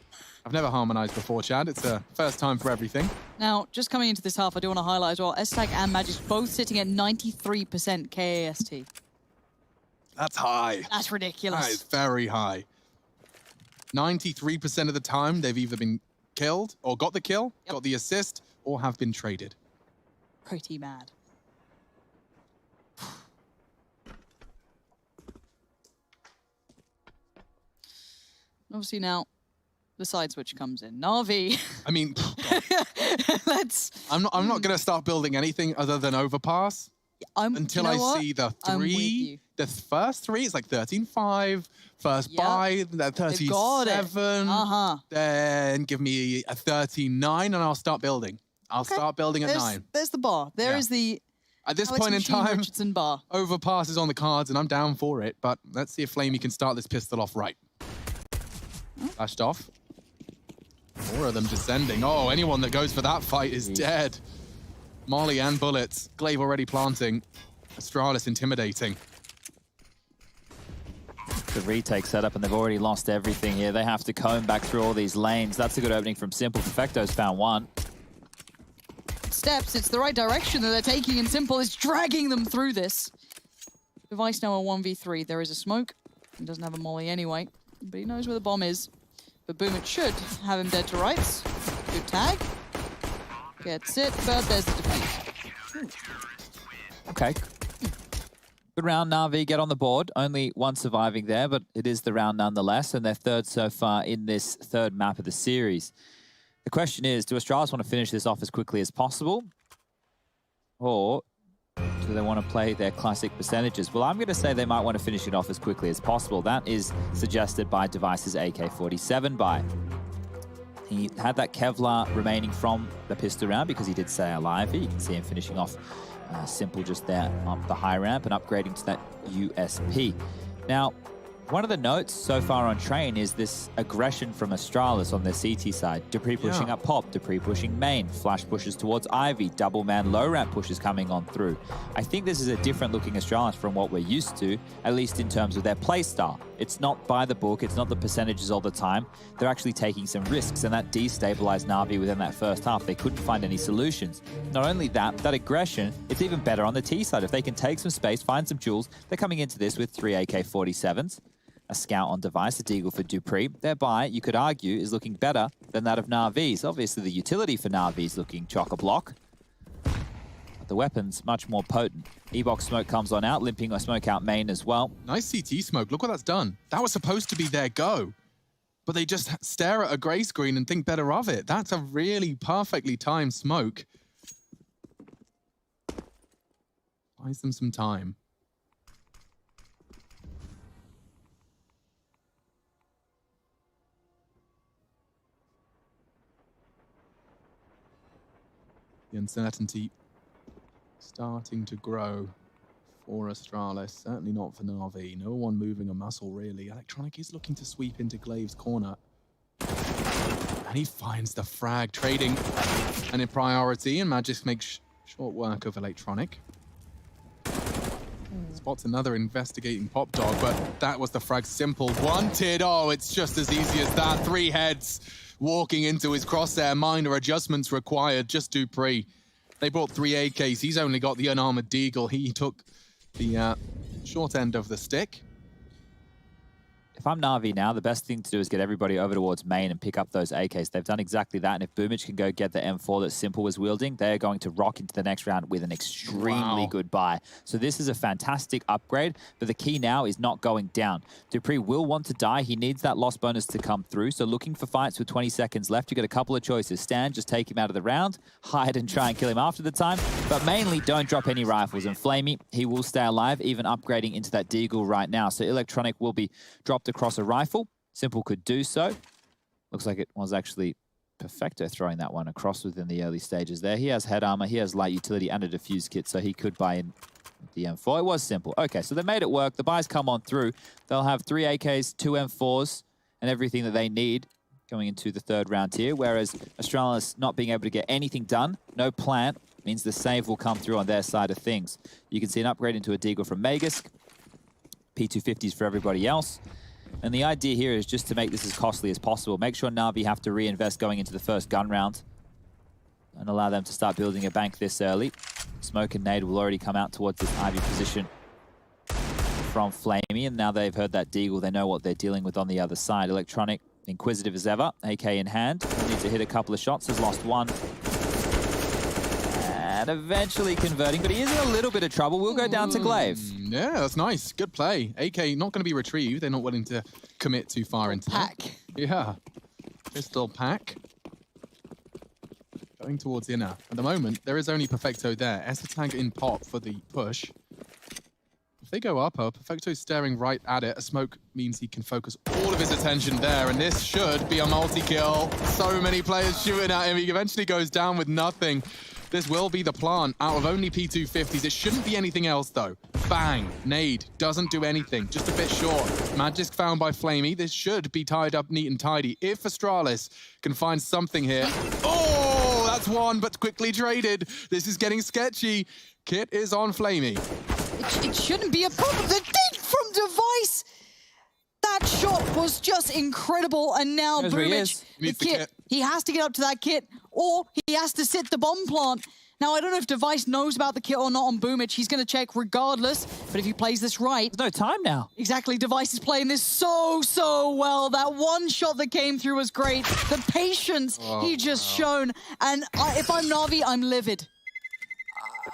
I've never harmonized before, Chad. It's a first time for everything. Now, just coming into this half, I do want to highlight as well, Esatag and Magic's both sitting at 93% KAST. That's high. That's ridiculous. That is very high. 93% of the time, they've either been killed or got the kill, got the assist, or have been traded. Pretty mad. Obviously now, the side switch comes in. Navi. I mean, Let's. I'm not going to start building anything other than overpass until you know I what? see the I'm with three. you. The first three is like 13-5, first Yep. buy, then They've got it. 37, then give me a 13-9, and I'll start building. I'll start building at 9. There's the bar. There is the At this Alex point in Machine time, Richardson bar. overpass is on the cards, and I'm down for it. But let's see if Flamey can start this pistol off right. Flashed off. 4 of them descending. Oh, anyone that goes for that fight is dead. Molly and bullets. Glaive already planting. Astralis intimidating. The retake setup, and they've already lost everything here. They have to comb back through all these lanes. That's a good opening from Simple. Perfecto's found one. Steps, it's the right direction that they're taking, and Simple is dragging them through this. Device now a 1v3. There is a smoke. He doesn't have a molly anyway, but he knows where the bomb is. But Boom, it should have him dead to rights. Good tag. Gets it, but there's the defuse. Okay. Good round, Navi get on the board. Only one surviving there, but it is the round nonetheless, and they're third so far in this third map of the series. The question is, do Astralis want to finish this off as quickly as possible? Or do they want to play their classic percentages? Well, I'm going to say they might want to finish it off as quickly as possible. That is suggested by Device's AK-47 buy. He had that Kevlar remaining from the pistol round because he did stay alive. You can see him finishing off Simple just there up the high ramp and upgrading to that USP. Now, one of the notes so far on Train is this aggression from Astralis on their CT side. Dupree pushing up Pop, Dupree pushing main, flash pushes towards Ivy, double man low ramp pushes coming on through. I think this is a different looking Astralis from what we're used to, at least in terms of their play style. It's not by the book, it's not the percentages all the time. They're actually taking some risks, and that destabilized Navi within that first half. They couldn't find any solutions. Not only that, that aggression, it's even better on the T side. If they can take some space, find some jewels, they're coming into this with 3 AK-47s. A scout on Device, a deagle for Dupree. Their buy, you could argue, is looking better than that of Navi's. Obviously, the utility for Navi's looking chock-a-block. But the weapon's much more potent. E-box smoke comes on out, limping a smoke out main as well. Nice CT smoke. Look what that's done. That was supposed to be their go. But they just stare at a grey screen and think better of it. That's a really perfectly timed smoke. Buys them some time. The uncertainty starting to grow for Astralis. Certainly not for Navi. No one moving a muscle, really. Electronic is looking to sweep into Glaive's corner. And he finds the frag, trading and in priority, and Magic makes short work of Electronic. Spots another investigating Pop Dog, but that was the frag. Simple wanted. Oh, it's just as easy as that. 3 heads walking into his crosshair. Minor adjustments required. Just Dupree. They brought 3 AKs. He's only got the unarmored deagle. He took the short end of the stick. If I'm Navi now, the best thing to do is get everybody over towards main and pick up those AKs. They've done exactly that, and if Boomich can go get the M4 that Simple was wielding, they're going to rock into the next round with an extremely good buy. So this is a fantastic upgrade, but the key now is not going down. Dupree will want to die. He needs that loss bonus to come through, so looking for fights with 20 seconds left, you get a couple of choices. Stand, just take him out of the round, hide and try and kill him after the time, but mainly don't drop any rifles. And Flamey, he will stay alive, even upgrading into that deagle right now. So Electronic will be dropped across a rifle. Simple could do so. Looks like it was actually Perfecto throwing that one across within the early stages there. He has head armor, he has light utility and a defuse kit, so he could buy in the M4. It was Simple. Okay, so they made it work. The buys come on through. They'll have 3 AKs, 2 M4s, and everything that they need going into the third round here, whereas Astralis not being able to get anything done, no plant, means the save will come through on their side of things. You can see an upgrade into a deagle from Magisk, P250s for everybody else. And the idea here is just to make this as costly as possible. Make sure Navi have to reinvest going into the first gun round and allow them to start building a bank this early. Smoke and nade will already come out towards this Ivy position from Flamey, and now they've heard that deagle, they know what they're dealing with on the other side. Electronic, inquisitive as ever, AK in hand, needs to hit a couple of shots, has lost one. And eventually converting, but he is in a little bit of trouble. We'll go down to Glaive. Yeah, that's nice. Good play. AK not going to be retrieved. They're not willing to commit too far into that. Pack. Yeah. Pistol pack. Going towards inner. At the moment, there is only Perfecto there. Tag in pop for the push. If they go up, Perfecto's staring right at it. A smoke means he can focus all of his attention there, and this should be a multi-kill. So many players shooting at him. He eventually goes down with nothing. This will be the plant out of only P250s. It shouldn't be anything else, though. Bang. Nade. Doesn't do anything. Just a bit short. Magisk found by Flamey. This should be tied up neat and tidy. If Astralis can find something here. Oh, that's one, but quickly traded. This is getting sketchy. Kit is on Flamey. It shouldn't be a problem. The dig from Device! That shot was just incredible, and now There's where he Boomich, is. He needs the kit. he has to get up to that kit, or he has to sit the bomb plant. Now, I don't know if Device knows about the kit or not on Boomich. He's going to check regardless, but if he plays this right... There's no time now. Exactly, Device is playing this so well. That one shot that came through was great. The patience he just shown, and if I'm Navi, I'm livid.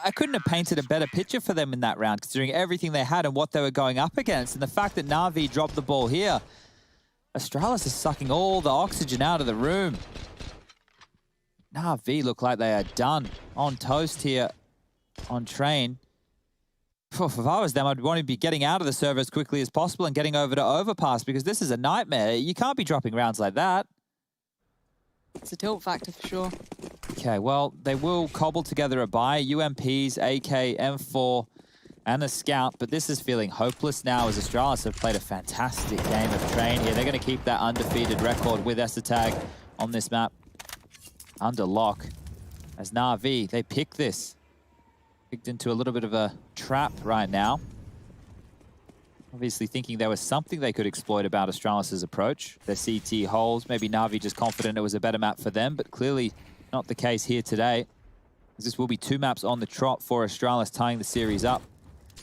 I couldn't have painted a better picture for them in that round, considering everything they had and what they were going up against. And the fact that Navi dropped the ball here, Astralis is sucking all the oxygen out of the room. Navi look like they are done. On toast here, on train. If I was them, I'd want to be getting out of the server as quickly as possible and getting over to Overpass, because this is a nightmare. You can't be dropping rounds like that. It's a tilt factor for sure. Okay, well, they will cobble together a buy. UMPs, AK, M4, and a scout, but this is feeling hopeless now as Astralis have played a fantastic game of train here. They're going to keep that undefeated record with Tag on this map under lock. As Navi, they pick this. Picked into a little bit of a trap right now. Obviously thinking there was something they could exploit about Astralis' approach. Their CT holes, maybe Navi just confident it was a better map for them, but clearly not the case here today. This will be 2 maps on the trot for Astralis, tying the series up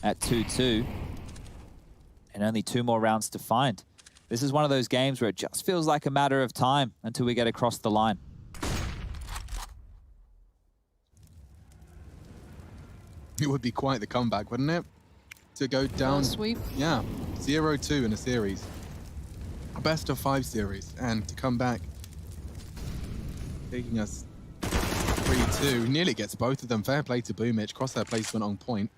at 2-2. And only 2 more rounds to find. This is one of those games where it just feels like a matter of time until we get across the line. It would be quite the comeback, wouldn't it? To go down, Sweep. yeah, 0-2 in a series, a best of 5 series, and to come back, taking us 3-2, nearly gets both of them. Fair play to Boomich, crosshair placement on point.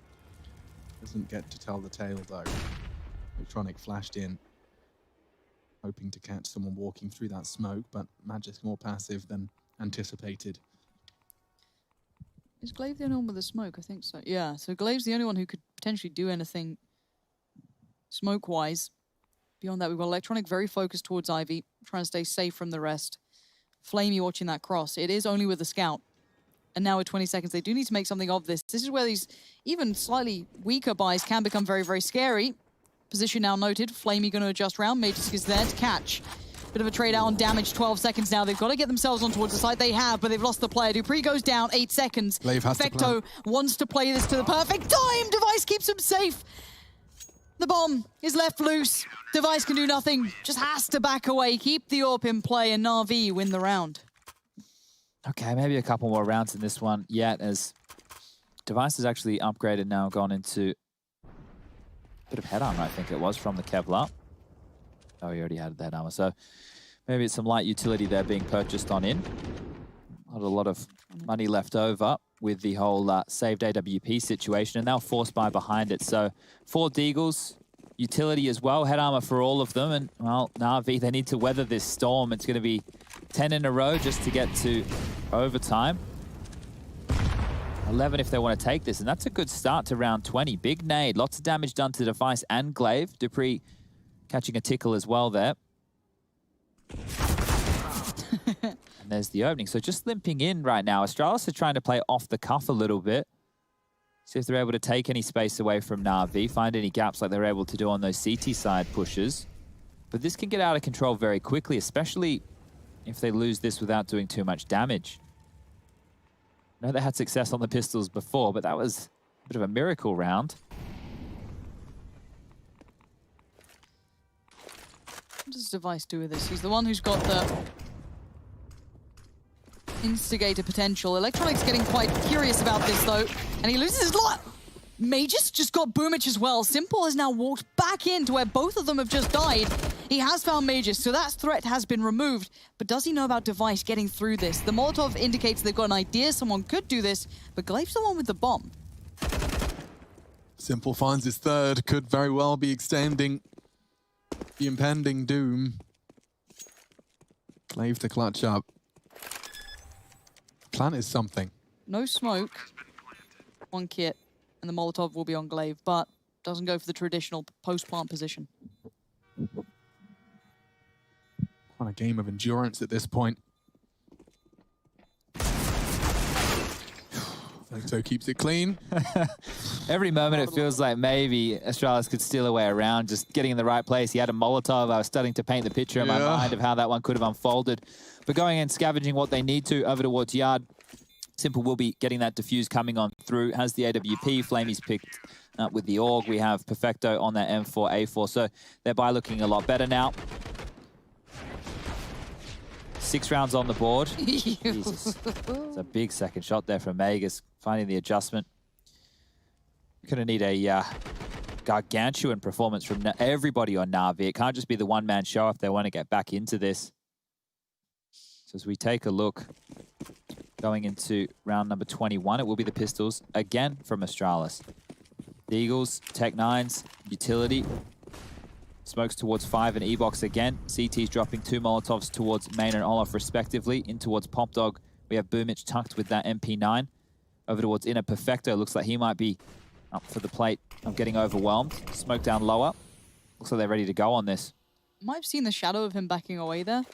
Doesn't get to tell the tale though. Electronic flashed in, hoping to catch someone walking through that smoke, but Magic's more passive than anticipated. Is Glaive the only one with the smoke? I think so. Yeah, so Glaive's the only one who could potentially do anything smoke-wise. Beyond that, we've got Electronic very focused towards Ivy, trying to stay safe from the rest. Flamey watching that cross. It is only with the scout. And now with 20 seconds, they do need to make something of this. This is where these even slightly weaker buys can become very scary. Position now noted. Flamey going to adjust round. Magisk is there to catch. Bit of a trade out on damage, 12 seconds now. They've got to get themselves on towards the side. They have, but they've lost the player. Dupree goes down, 8 seconds. Glaive has to Fecto wants to play this to the perfect time. Device keeps him safe. The bomb is left loose. Device can do nothing. Just has to back away. Keep the AWP in play, and Navi win the round. Okay, maybe a couple more rounds in this one yet, as Device has actually upgraded now, gone into a bit of head armor, I think it was, from the Kevlar. Oh, he already had that armor, so maybe it's some light utility there being purchased on in. Not a lot of money left over with the whole saved AWP situation, and now force buy behind it. So 4 Deagles, utility as well, head armor for all of them, and well, Navi, they need to weather this storm. It's going to be 10 in a row just to get to overtime. 11 if they want to take this, and that's a good start to round 20. Big nade, lots of damage done to Device and Glaive. Dupree catching a tickle as well there. And there's the opening. So just limping in right now. Astralis are trying to play off the cuff a little bit. See if they're able to take any space away from Navi, find any gaps like they're able to do on those CT side pushes. But this can get out of control very quickly, especially if they lose this without doing too much damage. I know they had success on the pistols before, but that was a bit of a miracle round. What does Device do with this? He's the one who's got the instigator potential. Electronics getting quite curious about this though, and he loses his lot. Magus just got Boomich as well. Simple has now walked back into where both of them have just died. He has found Magus, so that threat has been removed. But does he know about Device getting through this? The Molotov indicates they've got an idea someone could do this, but Glaive's the one with the bomb. Simple finds his third, could very well be extending the impending doom. Glaive to clutch up. Plant is something. No smoke, one kit, and the Molotov will be on Glaive, but doesn't go for the traditional post-plant position. What a game of endurance at this point. Vecto keeps it clean. Every moment it feels like maybe Astralis could steal away around, just getting in the right place. He had a Molotov. I was starting to paint the picture in my mind of how that one could have unfolded. But going and scavenging what they need to over towards Yard, Simple will be getting that defuse coming on through. Has the AWP. Flamey's picked up with the AUG. We have Perfecto on that M4A4. So their buy looking a lot better now. 6 rounds on the board. Jesus. It's a big second shot there from Magus, finding the adjustment. Gonna need a gargantuan performance from everybody on Navi. It can't just be the one-man show if they want to get back into this. So as we take a look, going into round number 21, it will be the Pistols again from Astralis. The Eagles, Tech 9s, Utility. Smokes towards 5 and E-Box again. CT's dropping 2 Molotovs towards Main and Olaf respectively. In towards Pop Dog, we have Boomich tucked with that MP9. Over towards Inner Perfecto, looks like he might be up for the plate of getting overwhelmed. Smoke down lower. Looks like they're ready to go on this. Might have seen the shadow of him backing away there.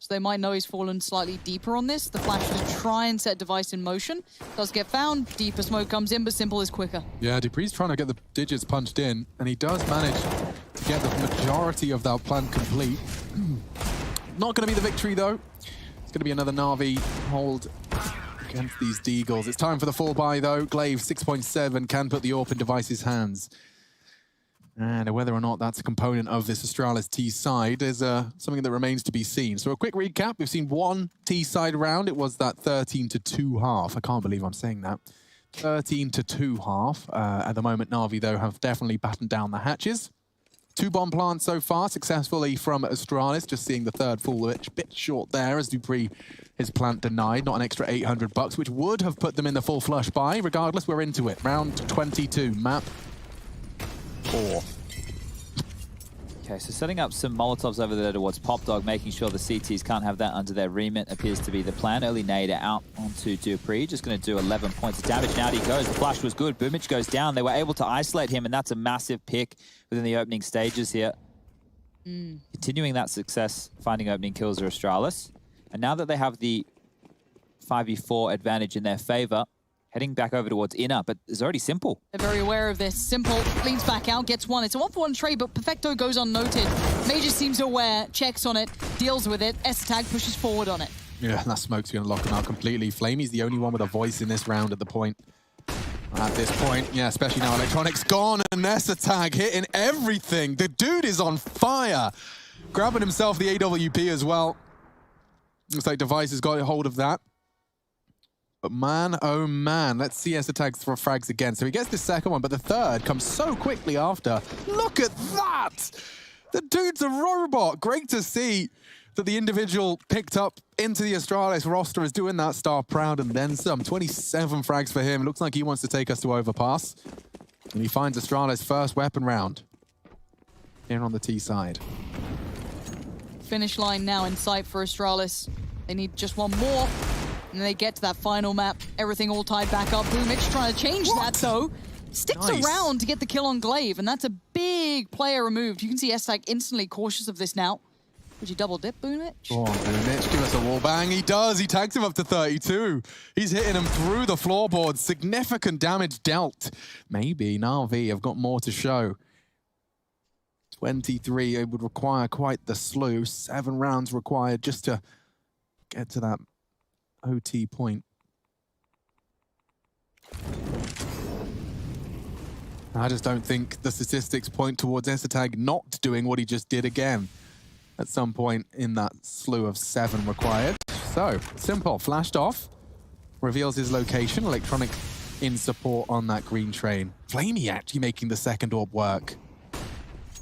So they might know he's fallen slightly deeper on this. The flash to try and set Device in motion. Does get found. Deeper smoke comes in, but Simple is quicker. Yeah, Dupree's trying to get the digits punched in, and he does manage to get the majority of that plan complete. Not going to be the victory, though. It's going to be another Navi hold against these Deagles. It's time for the 4-buy, though. Glaive, 6.7, can put the AWP in Device's hands. And whether or not that's a component of this Astralis T side is something that remains to be seen. So a quick recap, we've seen one T side round. It was that 13-2 half. I can't believe I'm saying that. 13-2 half. At the moment, Navi, though, have definitely battened down the hatches. 2 bomb plants so far, successfully from Astralis. Just seeing the third fall a bit short there as Dupree, his plant denied. Not an extra $800, which would have put them in the full flush buy. Regardless, we're into it. Round 22, map 4. Okay, so setting up some Molotovs over there towards Pop Dog, making sure the CTs can't have that under their remit appears to be the plan. Early nade out onto Dupree, just going to do 11 points of damage. Now he goes, the flash was good. Boomich goes down. They were able to isolate him, and that's a massive pick within the opening stages here. Continuing that success, finding opening kills are Astralis. And now that they have the 5v4 advantage in their favor, heading back over towards Inner, but it's already Simple. They're very aware of this. Simple leans back out, gets one. It's a 1-for-1 trade, but Perfecto goes unnoted. Major seems aware, checks on it, deals with it. S-Tag pushes forward on it. Yeah, that smoke's going to lock him out completely. Flamey's the only one with a voice in this round at the point. At this point, yeah, especially now Electronics gone and S-Tag hitting everything. The dude is on fire. Grabbing himself the AWP as well. Looks like Device has got a hold of that. But man, oh man, let's see S-Tag throw frags again. So he gets the second one, but the third comes so quickly after. Look at that! The dude's a robot. Great to see that the individual picked up into the Astralis roster is doing that star proud and then some. 27 frags for him. Looks like he wants to take us to overpass. And he finds Astralis' first weapon round here on the T side. Finish line now in sight for Astralis. They need just one more. And they get to that final map. Everything all tied back up. Boomich trying to change that, though. Sticks around to get the kill on Glaive, and that's a big player removed. You can see S-Tag instantly cautious of this now. Would you double dip, Boomich? Go on, Boomich, give us a wall bang. He does. He tags him up to 32. He's hitting him through the floorboards. Significant damage dealt. Maybe Navi have got more to show. 23, it would require quite the slew. 7 rounds required just to get to that OT point. I just don't think the statistics point towards S-Tag not doing what he just did again at some point in that slew of 7 required. So, Simple flashed off, reveals his location. Electronic in support on that green train. Flamey actually making the second orb work.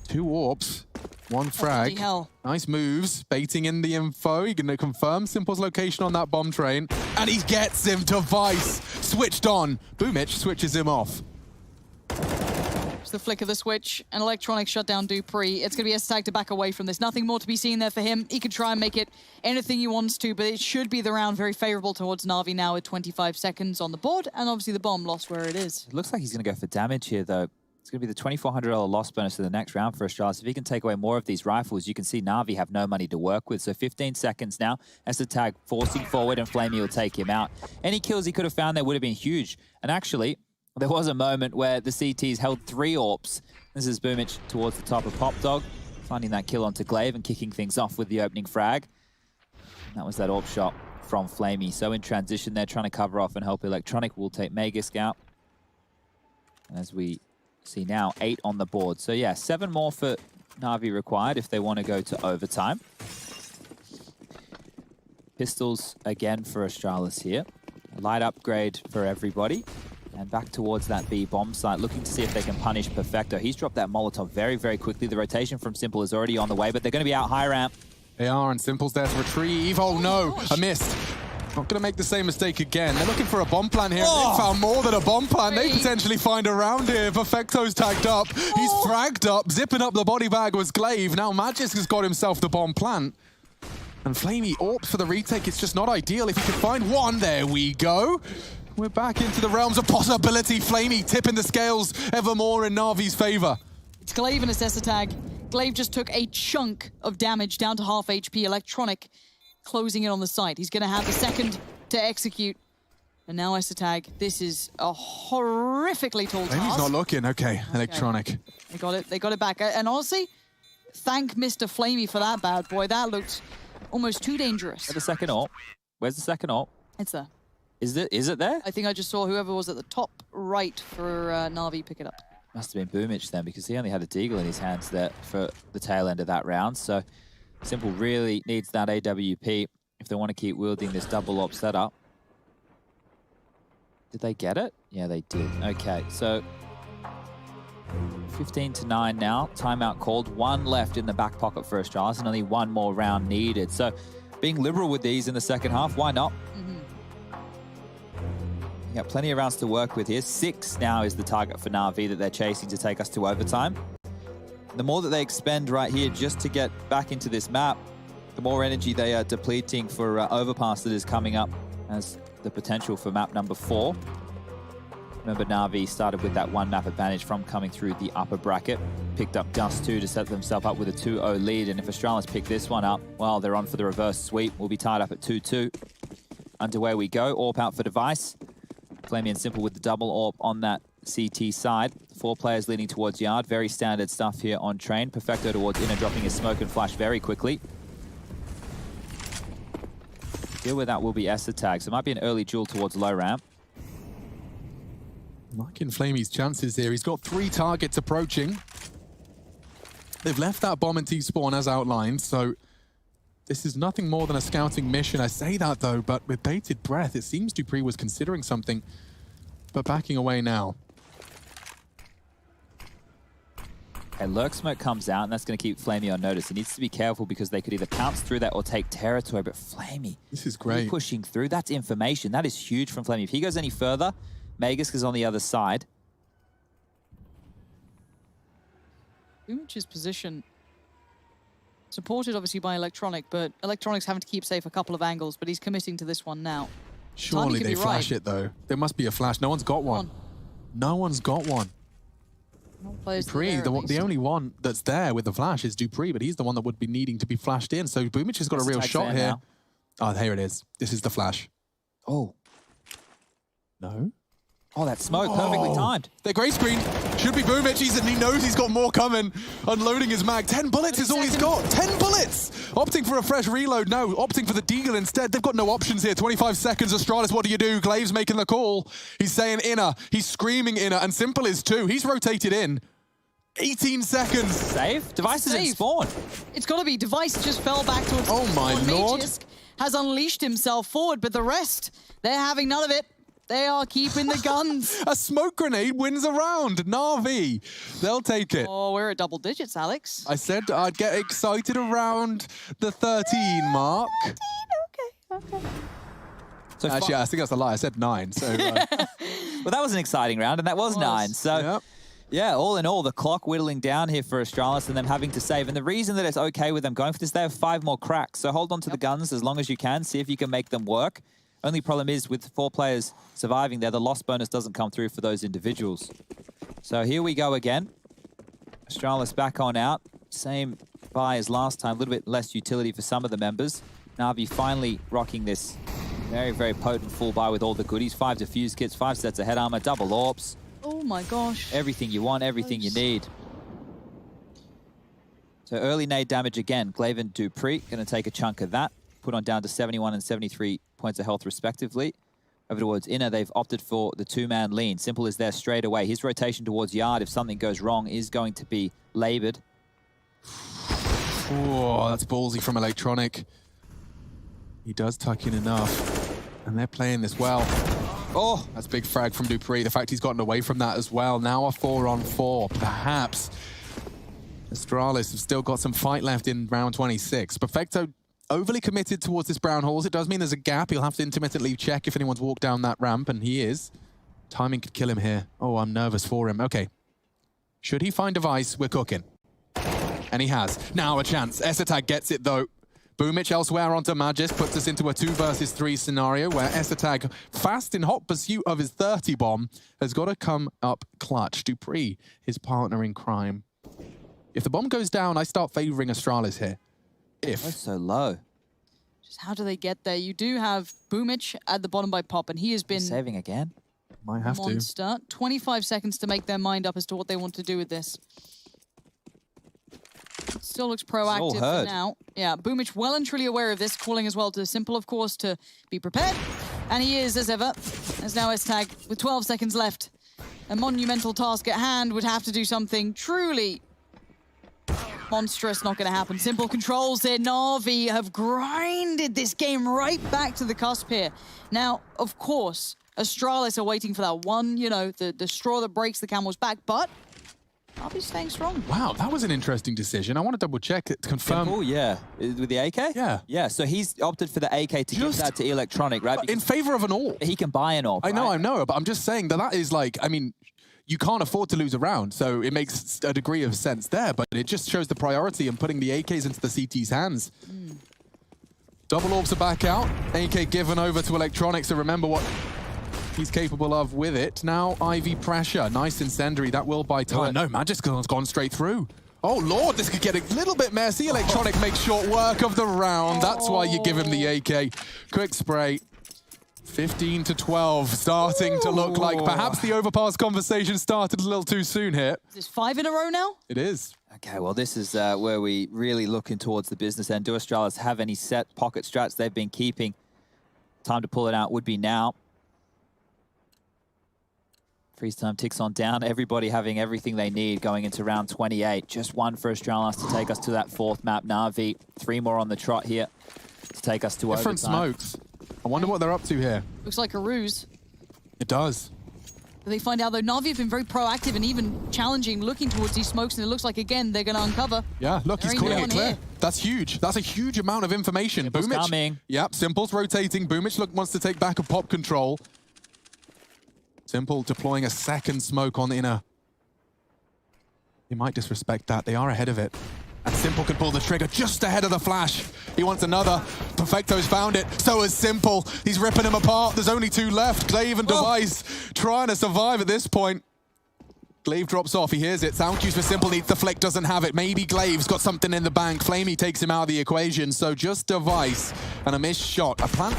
2 orbs, 1 frag. bloody hell. Nice moves, baiting in the info. He's going to confirm Simple's location on that bomb train. And he gets him. Device switched on. Boomich switches him off. It's the flick of the switch, and Electronic shut down Dupree. It's going to be STag to back away from this. Nothing more to be seen there for him. He can try and make it anything he wants to, but it should be the round very favorable towards Navi now with 25 seconds on the board, and obviously the bomb lost where it is. It looks like he's going to go for damage here, though. It's going to be the $2,400 loss bonus for the next round for Astralis. If he can take away more of these rifles, you can see Navi have no money to work with. So 15 seconds now. STag forcing forward, and Flamey will take him out. Any kills he could have found there would have been huge. And actually, there was a moment where the CTs held 3 AWPs. This is Boomich towards the top of Pop Dog, finding that kill onto Glaive and kicking things off with the opening frag. And that was that AWP shot from Flamey. So in transition, they're trying to cover off and help Electronic. We'll take Magisk out. As we see now, 8 on the board. So yeah, 7 more for Navi required if they want to go to overtime. Pistols again for Astralis here. A light upgrade for everybody. And back towards that B bomb site, looking to see if they can punish Perfecto. He's dropped that Molotov very, very quickly. The rotation from Simple is already on the way, but they're going to be out high ramp. They are, and Simple's there to retrieve. Oh no, a miss. Not going to make the same mistake again. They're looking for a bomb plant here. Oh. They found more than a bomb plant. They potentially find a round here. Perfecto's tagged up. He's fragged up. Zipping up the body bag was Glaive. Now Magisk has got himself the bomb plant. And Flamey AWPs for the retake. It's just not ideal. If he can find one, there we go. We're back into the realms of possibility. Flamey tipping the scales ever more in Navi's favor. It's Glaive and his STag. Glaive just took a chunk of damage down to half HP. Electronic closing it on the site. He's going to have the second to execute. And now STag. This is a horrifically tall task. Flamey's not looking. Okay, Electronic. They got it. They got it back. And honestly, thank Mr. Flamey for that bad boy. That looked almost too dangerous. Where's the second AWP? Where's the second AWP? It's there. Is it there? I think I just saw whoever was at the top right for Navi pick it up. Must have been Boomich then, because he only had a deagle in his hands there for the tail end of that round. So Simple really needs that AWP if they want to keep wielding this double AWP setup. Did they get it? Yeah, they did. Okay, so 15-9 now. Timeout called. 1 left in the back pocket for Astralis, and only 1 more round needed. So being liberal with these in the second half, why not? Got plenty of rounds to work with here. 6 now is the target for Navi that they're chasing to take us to overtime. The more that they expend right here just to get back into this map, the more energy they are depleting for overpass that is coming up as the potential for map number 4. Remember, Navi started with that 1 map advantage from coming through the upper bracket, picked up just 2 to set themselves up with a 2-0 lead, and if Astralis pick this one up, well, they're on for the reverse sweep. We'll be tied up at 2-2. Underway we go. AWP out for Device. Flamey and Simple with the double AWP on that CT side. 4 players leaning towards Yard. Very standard stuff here on train. Perfecto towards inner, dropping his smoke and flash very quickly. Deal with that will be STag. So it might be an early duel towards low ramp. Liking Flamey's chances here. He's got 3 targets approaching. They've left that bomb in T-spawn as outlined, so this is nothing more than a scouting mission. I say that though, but with bated breath, it seems Dupree was considering something, but backing away now. Okay, Lurk Smoke comes out, and that's going to keep Flamey on notice. He needs to be careful because they could either pounce through that or take territory, but Flamey, this is great. Pushing through, that's information. That is huge from Flamey. If he goes any further, Magisk is on the other side. Boomich's position supported obviously by Electronic, but Electronic's having to keep safe a couple of angles, but he's committing to this one now. Surely they flash it though. There must be a flash. No one's got one. No one's got one. Dupree, the only one that's there with the flash is Dupree, but he's the one that would be needing to be flashed in. So Boomich has got a real shot here. Now. Oh, here it is. This is the flash. Oh. No? Oh, that smoke, perfectly timed. They're grey screen. Should be Boomich, and he knows he's got more coming. Unloading his mag. 10 bullets is all he's got. 10 bullets! Opting for a fresh reload. No, opting for the deagle instead. They've got no options here. 25 seconds. Astralis, what do you do? Glaive's making the call. He's saying inner. He's screaming inner, and Simple is too. He's rotated in. 18 seconds. Save? Device is in spawn. It's got to be. Device just fell back towards oh my lord. Magisk. has unleashed himself forward, but the rest, they're having none of it. They are keeping the guns. A smoke grenade wins a round. Navi, they'll take it. Oh, we're at double digits, Alex. I said I'd get excited around the 13 mark. Okay. So Actually, I think that's a lie. I said 9. So, well, that was an exciting round, and that was 9. So, yep. yeah, all in all, the clock whittling down here for Astralis and them having to save. And the reason that it's okay with them going for this, they have 5 more cracks. So hold on to the guns as long as you can. See if you can make them work. Only problem is with 4 players surviving there, the loss bonus doesn't come through for those individuals. So here we go again. Astralis back on out. Same buy as last time, a little bit less utility for some of the members. Navi finally rocking this very, very potent full buy with all the goodies. 5 defuse kits, 5 sets of head armor, double orbs. Oh my gosh. Everything you want, everything you need. So early nade damage again. Glaive and Dupree going to take a chunk of that. Put on down to 71 and 73 points of health respectively. Over towards Inner, they've opted for the 2-man lean. Simple is there straight away. His rotation towards Yard, if something goes wrong, is going to be labored. Oh, that's ballsy from Electronic. He does tuck in enough. And they're playing this well. Oh, that's big frag from Dupree. The fact he's gotten away from that as well. Now a 4-on-4, perhaps. Astralis have still got some fight left in round 26. Perfecto overly committed towards this brown horse. It does mean there's a gap. He'll have to intermittently check if anyone's walked down that ramp, and he is. Timing could kill him here. Oh, I'm nervous for him. Okay. Should he find device, we're cooking. And he has. Now a chance. Esatag gets it, though. Boomich elsewhere onto Magis puts us into a 2 versus 3 scenario where Esatag, fast in hot pursuit of his 30 bomb, has got to come up clutch. Dupree, his partner in crime. If the bomb goes down, I start favoring Astralis here. If. That's so low. Just how do they get there? You do have Boomich at the bottom by Pop, and he has been Saving again. Might have to. monster. 25 seconds to make their mind up as to what they want to do with this. Still looks proactive for now. Yeah, Boomich well and truly aware of this, calling as well to Simple, of course, to be prepared. And he is, as ever, as now Esatag with 12 seconds left. A monumental task at hand would have to do something truly monstrous. Not going to happen. Simple controls it. Navi have grinded this game right back to the cusp here. Now, of course, Astralis are waiting for that one, you know, the straw that breaks the camel's back, but Navi's staying strong. Wow, that was an interesting decision. I want to double check it to confirm. Simple, yeah. With the AK? Yeah. Yeah, so he's opted for the AK to give that to Electronic, right? In favor of an AWP. He can buy an AWP, I know, but I'm just saying that is like, I mean, you can't afford to lose a round, so it makes a degree of sense there, but it just shows the priority in putting the AKs into the CT's hands. Double orbs are back out. AK given over to Electronic, so remember what he's capable of with it. Now, Ivy pressure. Nice incendiary. That will buy time. No, Magic's gone straight through. Oh, Lord, this could get a little bit messy. Electronic makes short work of the round. That's why you give him the AK. Quick spray. 15 to 12, starting to look like perhaps the overpass conversation started a little too soon here. Is this 5 in a row now? It is. Okay, well, this is where we really looking towards the business end. Do Astralis have any set pocket strats they've been keeping? Time to pull it out would be now. Freeze time ticks on down. Everybody having everything they need going into round 28. Just one for Astralis to take us to that 4th map. Navi, 3 more on the trot here to take us to Different overtime. smokes. I wonder what they're up to here. Looks like a ruse. It does. But they find out, though, Navi have been very proactive and even challenging, looking towards these smokes, and it looks like, again, they're going to uncover. Yeah, look, There he's ain't calling no it one clear. here. That's huge. That's a huge amount of information. Simple's Boomich coming. Yep, Simple's rotating. Boomich wants to take back a pop control. Simple deploying a second smoke on Inner. He might disrespect that. They are ahead of it. And Simple can pull the trigger just ahead of the flash. He wants another. Perfecto's found it. So has Simple. He's ripping him apart. There's only 2 left. Glaive and Device trying to survive at this point. Glaive drops off. He hears it. Sound cues for Simple. Needs the flick. Doesn't have it. Maybe Glaive's got something in the bank. Flamey takes him out of the equation. So just Device and a missed shot. A plant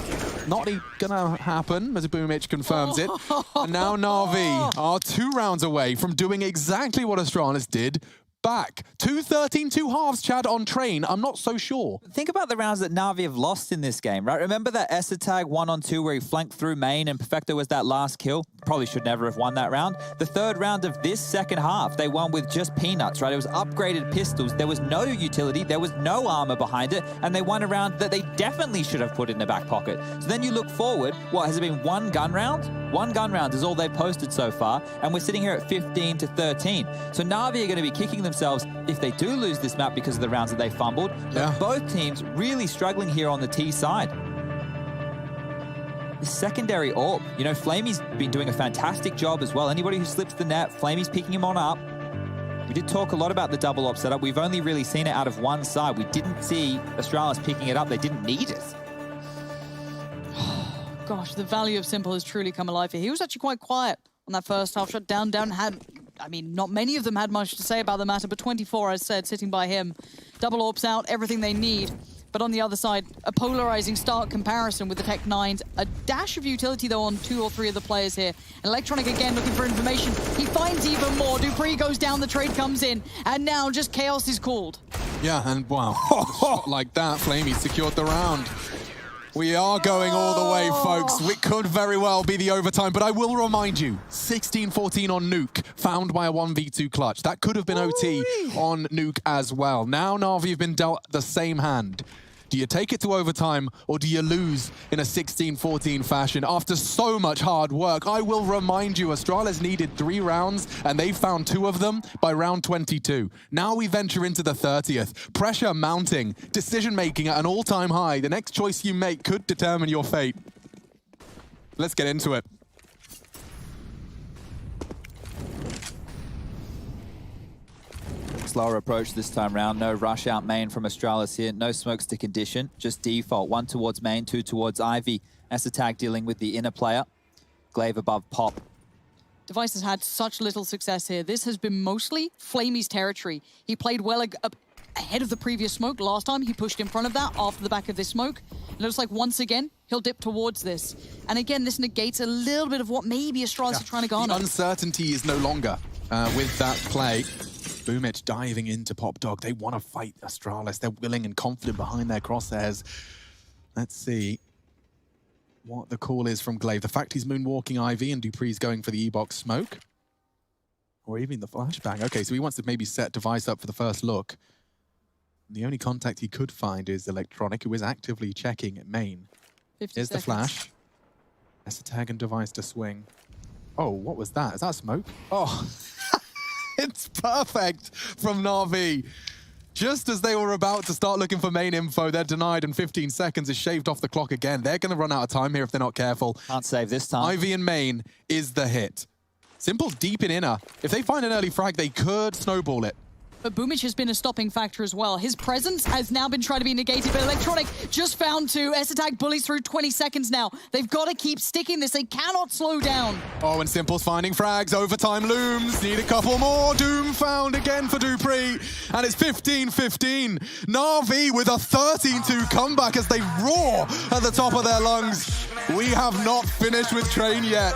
not gonna happen, as Boomich confirms it. And now Navi are 2 rounds away from doing exactly what Astralis did back. 2-13, 2 halves, Chad, on train. I'm not so sure. Think about the rounds that Navi have lost in this game, right? Remember that Tag 1-on-2 where he flanked through main and Perfecto was that last kill? Probably should never have won that round. The third round of this second half, they won with just peanuts, right? It was upgraded pistols. There was no utility. There was no armor behind it. And they won a round that they definitely should have put in the back pocket. So then you look forward, what, has it been one gun round? One gun round is all they've posted so far. And we're sitting here at 15-13. So Navi are going to be kicking themselves if they do lose this map because of the rounds that they fumbled. Yeah. But both teams really struggling here on the T side. The secondary AWP, you know, Flamey's been doing a fantastic job as well. Anybody who slips the net, Flamey's picking him on up. We did talk a lot about the double AWP setup. We've only really seen it out of one side. We didn't see Astralis picking it up. They didn't need it. Gosh, the value of Simple has truly come alive here. He was actually quite quiet on that first half shot. Down had, I mean, not many of them had much to say about the matter, but 24, as said, sitting by him. Double AWPs out, everything they need. But on the other side, a polarizing start comparison with the Tech 9s. A dash of utility, though, on 2 or 3 of the players here. Electronic again looking for information. He finds even more. Dupree goes down, the trade comes in. And now just chaos is called. Yeah, and wow, a shot like that, Flamey secured the round. We are going all the way, folks. It could very well be the overtime, but I will remind you, 16-14 on Nuke, found by a 1v2 clutch. That could have been OT on Nuke as well. Now Navi have been dealt the same hand. Do you take it to overtime, or do you lose in a 16-14 fashion after so much hard work? I will remind you, Astralis needed 3 rounds, and they found 2 of them by round 22. Now we venture into the 30th. Pressure mounting, decision-making at an all-time high. The next choice you make could determine your fate. Let's get into it. Slower approach this time round. No rush out main from Astralis here. No smoke stick condition. Just default. 1 towards main, 2 towards Ivy. Tag dealing with the inner player. Glaive above Pop. Device has had such little success here. This has been mostly Flamey's territory. He played well ahead of the previous smoke. Last time he pushed in front of that after the back of this smoke. It looks like once again, he'll dip towards this. And again, this negates a little bit of what maybe Astralis are trying to garner. The uncertainty is no longer with that play. Boomich diving into Pop Dog. They want to fight Astralis. They're willing and confident behind their crosshairs. Let's see what the call is from Glaive. The fact he's moonwalking Ivy and Dupree's going for the E-box smoke. Or even the flashbang. Okay, so he wants to maybe set Device up for the first look. The only contact he could find is Electronic, who is actively checking at main. 50 Here's seconds. the flash. Tag and Device to swing. Oh, what was that? Is that smoke? Oh. It's perfect from Navi. Just as they were about to start looking for main info, they're denied, and 15 seconds is shaved off the clock again. They're going to run out of time here if they're not careful. Can't save this time. Ivy and main is the hit. Simple's deep in inner. If they find an early frag, they could snowball it. But Boomich has been a stopping factor as well. His presence has now been tried to be negated, but Electronic just found 2. Tag bullies through 20 seconds now. They've got to keep sticking this. They cannot slow down. Oh, and Simple's finding frags. Overtime looms. Need a couple more. Doom found again for Dupree. And it's 15-15. Navi with a 13-2 comeback as they roar at the top of their lungs. We have not finished with Train yet.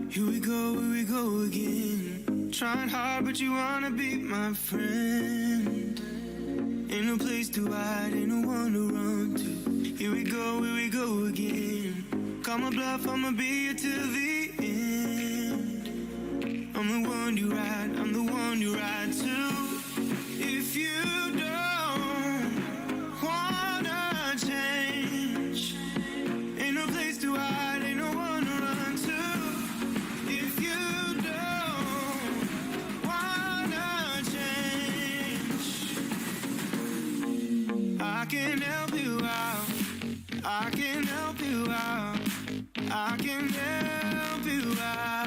Here we go again. Trying hard, but you wanna be my friend. Ain't no place to hide, ain't no one to run to. Here we go again. Call my bluff, I'ma be here till the end. I'm the one you ride, I'm the one you ride to. If you don't wanna change, ain't no place to hide, ain't no one to run to. If you don't wanna change, I can help you out. I can help you out. I can help you out.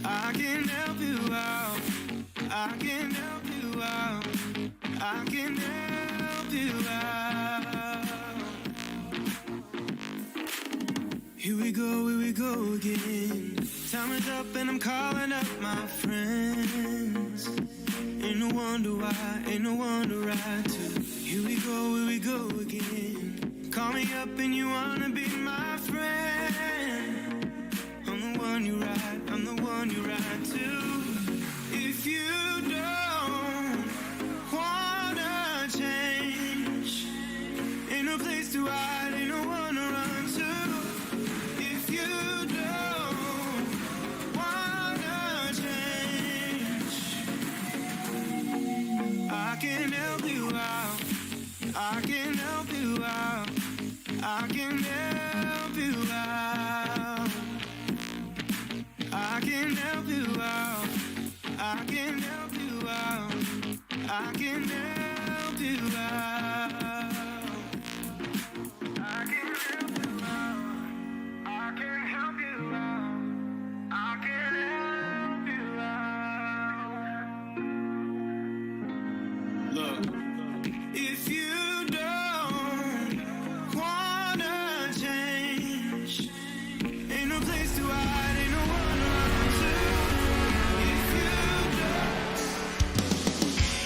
I can help you out. I can help you out. I can help you out. Here we go again. Time is up and I'm calling up my friends. Ain't no wonder why, ain't no one to ride to. Here we go again. Call me up and you wanna be my friend. I'm the one you ride, I'm the one you ride to. If you don't wanna change, ain't no place to hide, ain't no one to run to. If you don't wanna change, I can help you out. I can help you out. I can help you out. I can help you out. I can help you out. I can help you out. I can help you out. I can help you out. I can help you out. Look, if you don't wanna change, ain't no place to hide, ain't no one to run to. If you don't.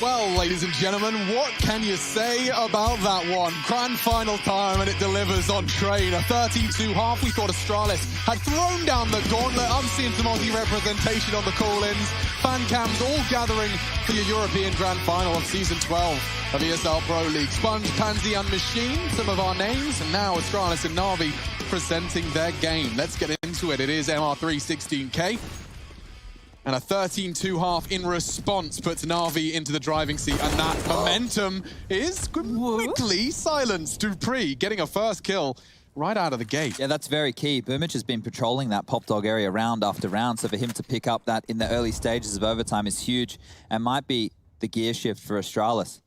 Well, ladies and gentlemen, what can you say about that one? Grand final time, and it delivers on train. A 13-2 half. We thought Astralis had thrown down the gauntlet. I'm seeing some Aussie representation on the call-ins. Fan cams all gathering for your European Grand Final of Season 12 of ESL Pro League. Sponge, Pansy and Machine, some of our names. And now Astralis and Navi presenting their game. Let's get into it. It is MR3 16K. And a 13-2 half in response puts Navi into the driving seat, and that momentum is quickly silenced. Dupree getting a first kill right out of the gate. Yeah, that's very key. Boomich has been patrolling that pop dog area round after round, so for him to pick up that in the early stages of overtime is huge and might be the gear shift for Astralis.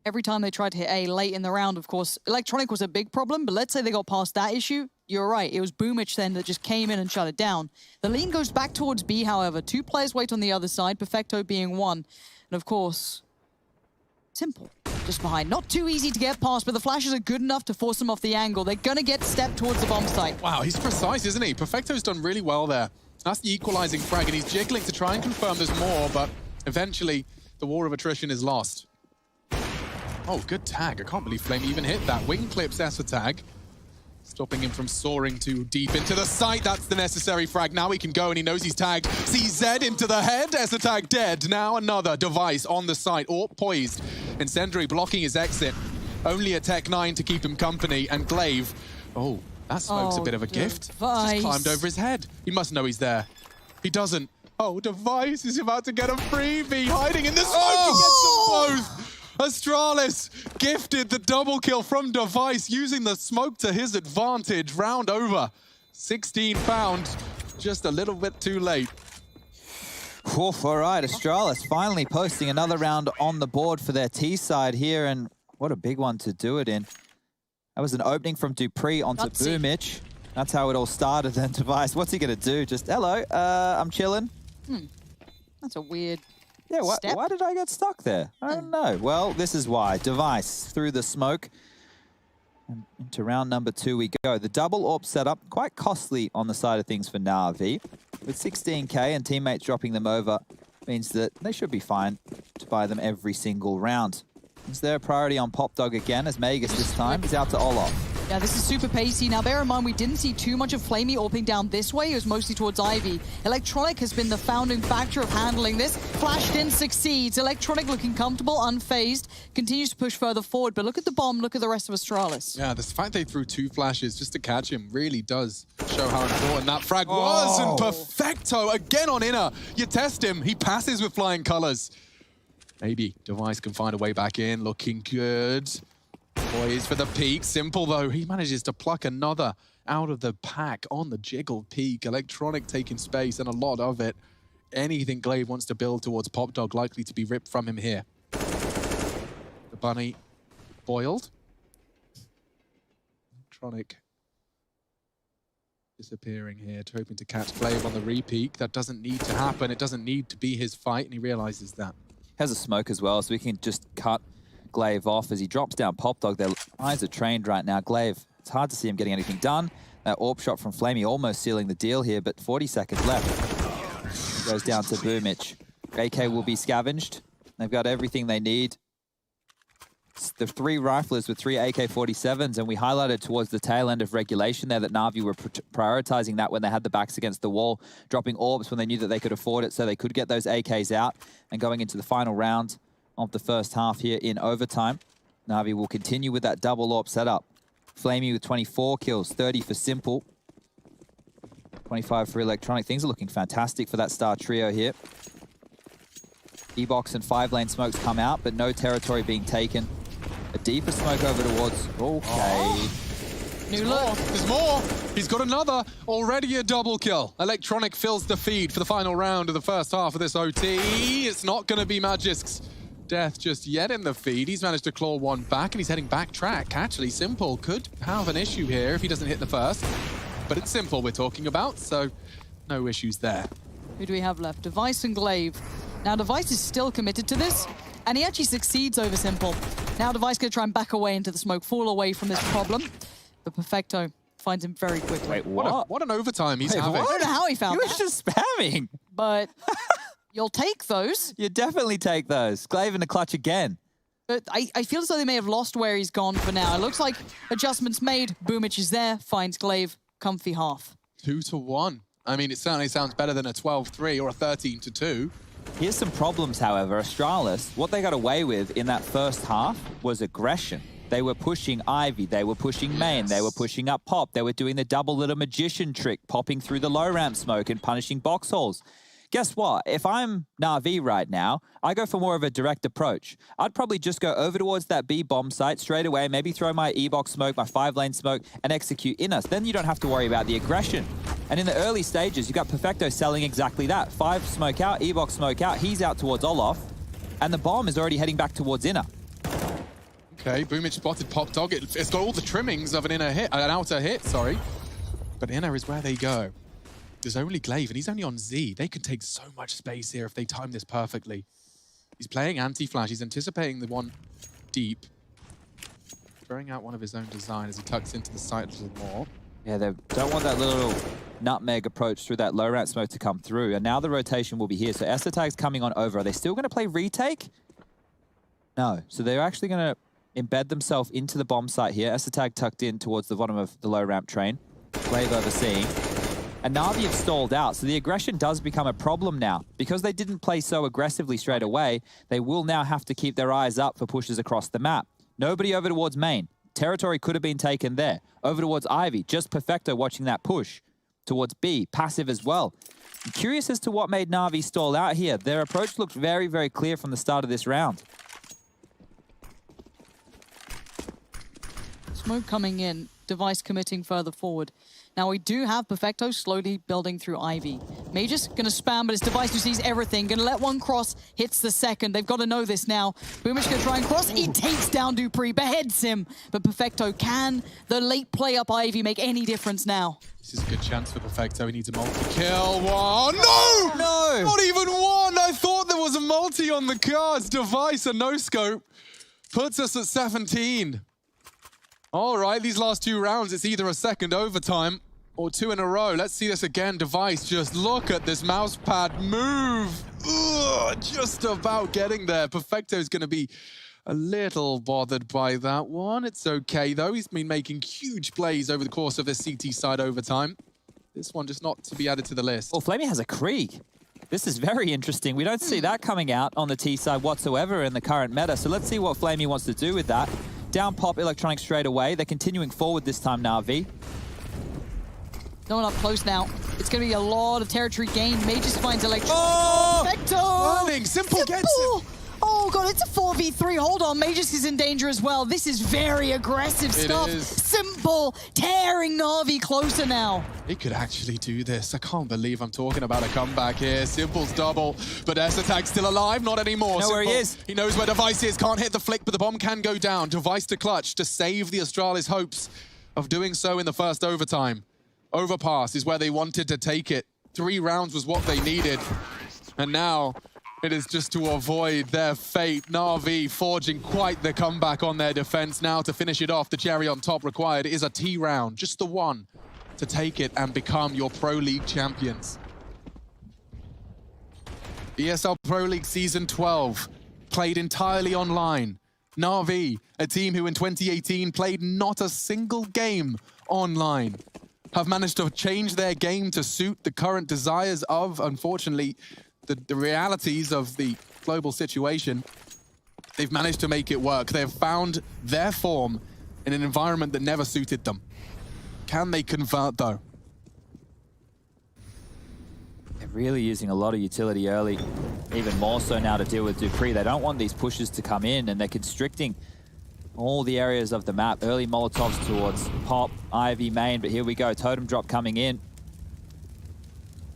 Every time they tried to hit A late in the round, of course, Electronic was a big problem, but let's say they got past that issue. You're right, it was Boomich then that just came in and shut it down. The lean goes back towards B, however. 2 players wait on the other side, Perfecto being 1. And of course, Simple just behind. Not too easy to get past, but the flashes are good enough to force them off the angle. They're gonna get stepped towards the bomb site. Wow, he's precise, isn't he? Perfecto's done really well there. That's the equalizing frag, and he's jiggling to try and confirm there's more, but eventually the war of attrition is lost. Oh, good tag. I can't believe Flame even hit that. Wing clips Essa tag, stopping him from soaring too deep into the site. That's the necessary frag. Now he can go, and he knows he's tagged. CZ into the head. Essa tag dead. Now another device on the site, or poised. Incendiary blocking his exit. Only a Tech 9 to keep him company, and Glaive. Oh, that smoke's a bit of a gift. Just climbed over his head. He must know he's there. He doesn't. Oh, Device is about to get a freebie, hiding in the smoke. He gets them both. Astralis gifted the double kill from Device, using the smoke to his advantage. Round over. 16 pounds, just a little bit too late. Oof, all right, Astralis finally posting another round on the board for their T side here, and what a big one to do it in. That was an opening from Dupree onto Boomich. That's how it all started then. Device, what's he gonna do? Just, hello, I'm chilling. That's a weird Yeah, step. why did I get stuck there? I don't know. Well, this is why. Device through the smoke. And into round number 2 we go. The double AWP setup, quite costly on the side of things for Navi. With 16k and teammates dropping them over, means that they should be fine to buy them every single round. Is there a priority on Pop Dog again, as Magus this time is out to Olof? Yeah, this is super pacey. Now, bear in mind, we didn't see too much of Flamey orping down this way. It was mostly towards Ivy. Electronic has been the founding factor of handling this. Flashed in, succeeds. Electronic looking comfortable, unfazed, continues to push further forward. But look at the bomb, look at the rest of Astralis. Yeah, the fact they threw 2 flashes just to catch him really does show how important that frag was. And Perfecto, again on inner. You test him, he passes with flying colors. Maybe Device can find a way back in, looking good. Poised for the peak. Simple, though. He manages to pluck another out of the pack on the jiggled peak. Electronic taking space and a lot of it. Anything Glaive wants to build towards Pop Dog likely to be ripped from him here. The bunny boiled. Electronic disappearing here, hoping to catch Glaive on the re-peak. That doesn't need to happen. It doesn't need to be his fight, and he realizes that. Has a smoke as well, so we can just cut Glaive off as he drops down Pop Dog. Their eyes are trained right now. Glaive, it's hard to see him getting anything done. That AWP shot from Flamey almost sealing the deal here, but 40 seconds left. Goes down to Boomich. AK will be scavenged. They've got everything they need. The 3 riflers with 3 AK-47s, and we highlighted towards the tail end of regulation there that Navi were prioritizing that when they had the backs against the wall, dropping orbs when they knew that they could afford it, so they could get those AKs out. And going into the final round of the first half here in overtime, Navi will continue with that double AWP setup. Flamey with 24 kills, 30 for Simple, 25 for Electronic. Things are looking fantastic for that star trio here. E-box and 5-lane smokes come out, but no territory being taken. A deeper smoke over towards... Okay. New look. There's more. He's got another. Already a double kill. Electronic fills the feed for the final round of the first half of this OT. It's not going to be Magisk's death just yet in the feed. He's managed to claw one back, and he's heading back track. Actually, Simple could have an issue here if he doesn't hit the first. But it's Simple we're talking about, so no issues there. Who do we have left? Device and Glaive. Now, Device is still committed to this, and he actually succeeds over Simple. Now, Device going to try and back away into the smoke, fall away from this problem. But Perfecto finds him very quickly. Wait, what? What an overtime he's having. I don't know how he found You that. were just spamming. But you'll take those. You definitely take those. Glaive in the clutch again. But I feel as though they may have lost where he's gone for now. It looks like adjustments made. Boomich is there, finds Glaive, comfy half. 2-1. I mean, it certainly sounds better than a 12-3 or a 13-2. Here's some problems, however. Astralis, what they got away with in that first half was aggression. They were pushing Ivy, they were pushing Main, they were pushing up Pop, they were doing the double little magician trick, popping through the low ramp smoke and punishing box holes. Guess what? If I'm Navi right now, I go for more of a direct approach. I'd probably just go over towards that B bomb site straight away, maybe throw my E-box smoke, my 5-lane smoke, and execute in us. Then you don't have to worry about the aggression. And in the early stages, you got Perfecto selling exactly that. 5 smoke out, E-box smoke out, he's out towards Olof, and the bomb is already heading back towards inner. Okay, Boomich spotted Pop Dog. It's got all the trimmings of an outer hit, sorry. But inner is where they go. There's only Glaive, and he's only on Z. They can take so much space here if they time this perfectly. He's playing anti-flash. He's anticipating the one deep. Throwing out one of his own design as he tucks into the site a little more. Yeah, they don't want that little nutmeg approach through that low ramp smoke to come through. And now the rotation will be here. So Esatag's coming on over. Are they still going to play retake? No. So they're actually going to embed themselves into the bomb site here. Esatag tucked in towards the bottom of the low ramp train. Glaive overseeing. And Navi have stalled out, so the aggression does become a problem now. Because they didn't play so aggressively straight away, they will now have to keep their eyes up for pushes across the map. Nobody over towards Main. Territory could have been taken there. Over towards Ivy, just Perfecto watching that push. Towards B, passive as well. I'm curious as to what made Navi stall out here. Their approach looked very, very clear from the start of this round. Smoke coming in, Device committing further forward. Now we do have Perfecto slowly building through Ivy. Major's gonna spam, but it's Device who sees everything. Gonna let one cross, hits the second. They've got to know this now. Boomich gonna try and cross. He takes down Dupree, beheads him. But Perfecto, can the late play up Ivy make any difference now? This is a good chance for Perfecto. He needs a multi-kill. One. No! No! Not even one! I thought there was a multi on the cards. Device, a no-scope. Puts us at 17. All right, these last 2 rounds, it's either a second overtime or 2 in a row. Let's see this again. Device, just look at this mouse pad move. Ugh, just about getting there. Perfecto's going to be a little bothered by that one. It's okay, though. He's been making huge plays over the course of this CT side overtime. This one just not to be added to the list. Well, Flamey has a Krieg. This is very interesting. We don't see that coming out on the T side whatsoever in the current meta. So let's see what Flamey wants to do with that. Down pop Electronic straight away. They're continuing forward this time, Navi. No one up close now. It's going to be a lot of territory gained. Mages finds Electronic. Oh! Perfecto! Running. Simple gets it. Oh, God, it's a 4v3. Hold on. Mages is in danger as well. This is very aggressive stuff. is. Simple tearing Navi closer now. He could actually do this. I can't believe I'm talking about a comeback here. Simple's double, but S-Attack's still alive. Not anymore. Know where he Simple, is. He knows where Device is. Can't hit the flick, but the bomb can go down. Device to clutch to save the Astralis' hopes of doing so in the first overtime. Overpass is where they wanted to take it. 3 rounds was what they needed. And now it is just to avoid their fate. Navi forging quite the comeback on their defense now to finish it off. The cherry on top required is a T round, just the one to take it and become your Pro League champions. ESL Pro League Season 12, played entirely online. Navi, a team who in 2018 played not a single game online, have managed to change their game to suit the current desires of, unfortunately, the realities of the global situation. They've managed to make it work. They have found their form in an environment that never suited them. Can they convert, though? They're really using a lot of utility early, even more so now to deal with dupreeh. They don't want these pushes to come in, and they're constricting all the areas of the map. Early Molotovs towards Pop, Ivy, main, but here we go. Totem drop coming in.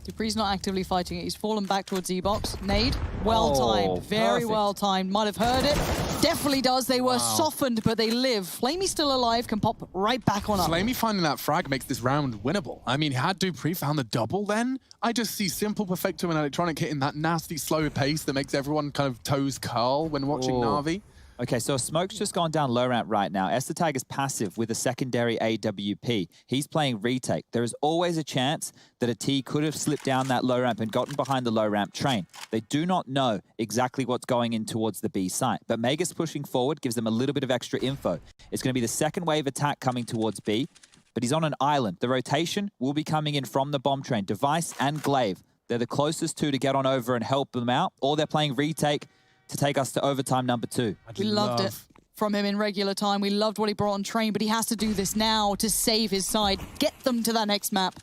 dupreeh's not actively fighting it. He's fallen back towards E-Box. Nade, well-timed, very perfect. well-timed. Might have heard it. Definitely does. They were softened, but they live. Flamey's still alive, can pop right back on up. Flamey finding that frag makes this round winnable. I mean, had dupreeh found the double then, I just see Simple, Perfecto, and Electronic hitting that nasty slow pace that makes everyone kind of toes curl when watching Navi. Okay, so Smoke's just gone down low ramp right now. Esther is passive with a secondary AWP. He's playing retake. There is always a chance that a T could have slipped down that low ramp and gotten behind the low ramp train. They do not know exactly what's going in towards the B site, but Megas pushing forward gives them a little bit of extra info. It's going to be the second wave attack coming towards B, but he's on an island. The rotation will be coming in from the bomb train. Device and Glaive, they're the closest two to get on over and help them out, or they're playing retake to take us to overtime number 2. We loved it from him in regular time. We loved what he brought on train, but he has to do this now to save his side, get them to that next map.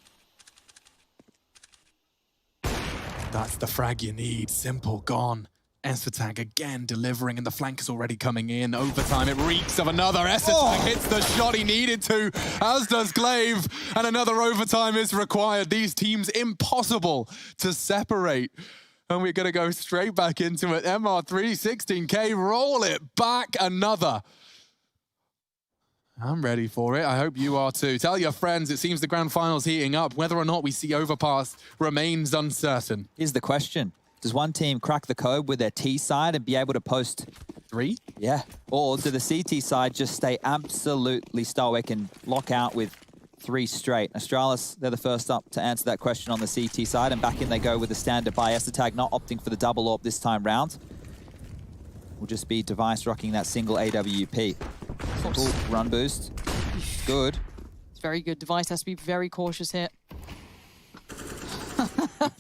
That's the frag you need. Simple gone. S-Attack again delivering, and the flank is already coming in. Overtime, it reeks of another. S-Attack hits the shot he needed to, as does Glaive, and another overtime is required. These teams impossible to separate. And we're going to go straight back into it. MR3, 16K, roll it back another. I'm ready for it. I hope you are too. Tell your friends, it seems the grand final's heating up. Whether or not we see Overpass remains uncertain. Here's the question. Does one team crack the code with their T side and be able to post 3? Yeah. Or do the CT side just stay absolutely stoic and lock out with 3 straight? Astralis, they're the first up to answer that question on the CT side, and back in they go with the standard by Esther, not opting for the double AWP this time round. Will just be Device rocking that single AWP. Simple run boost. Good. It's very good. Device has to be very cautious here.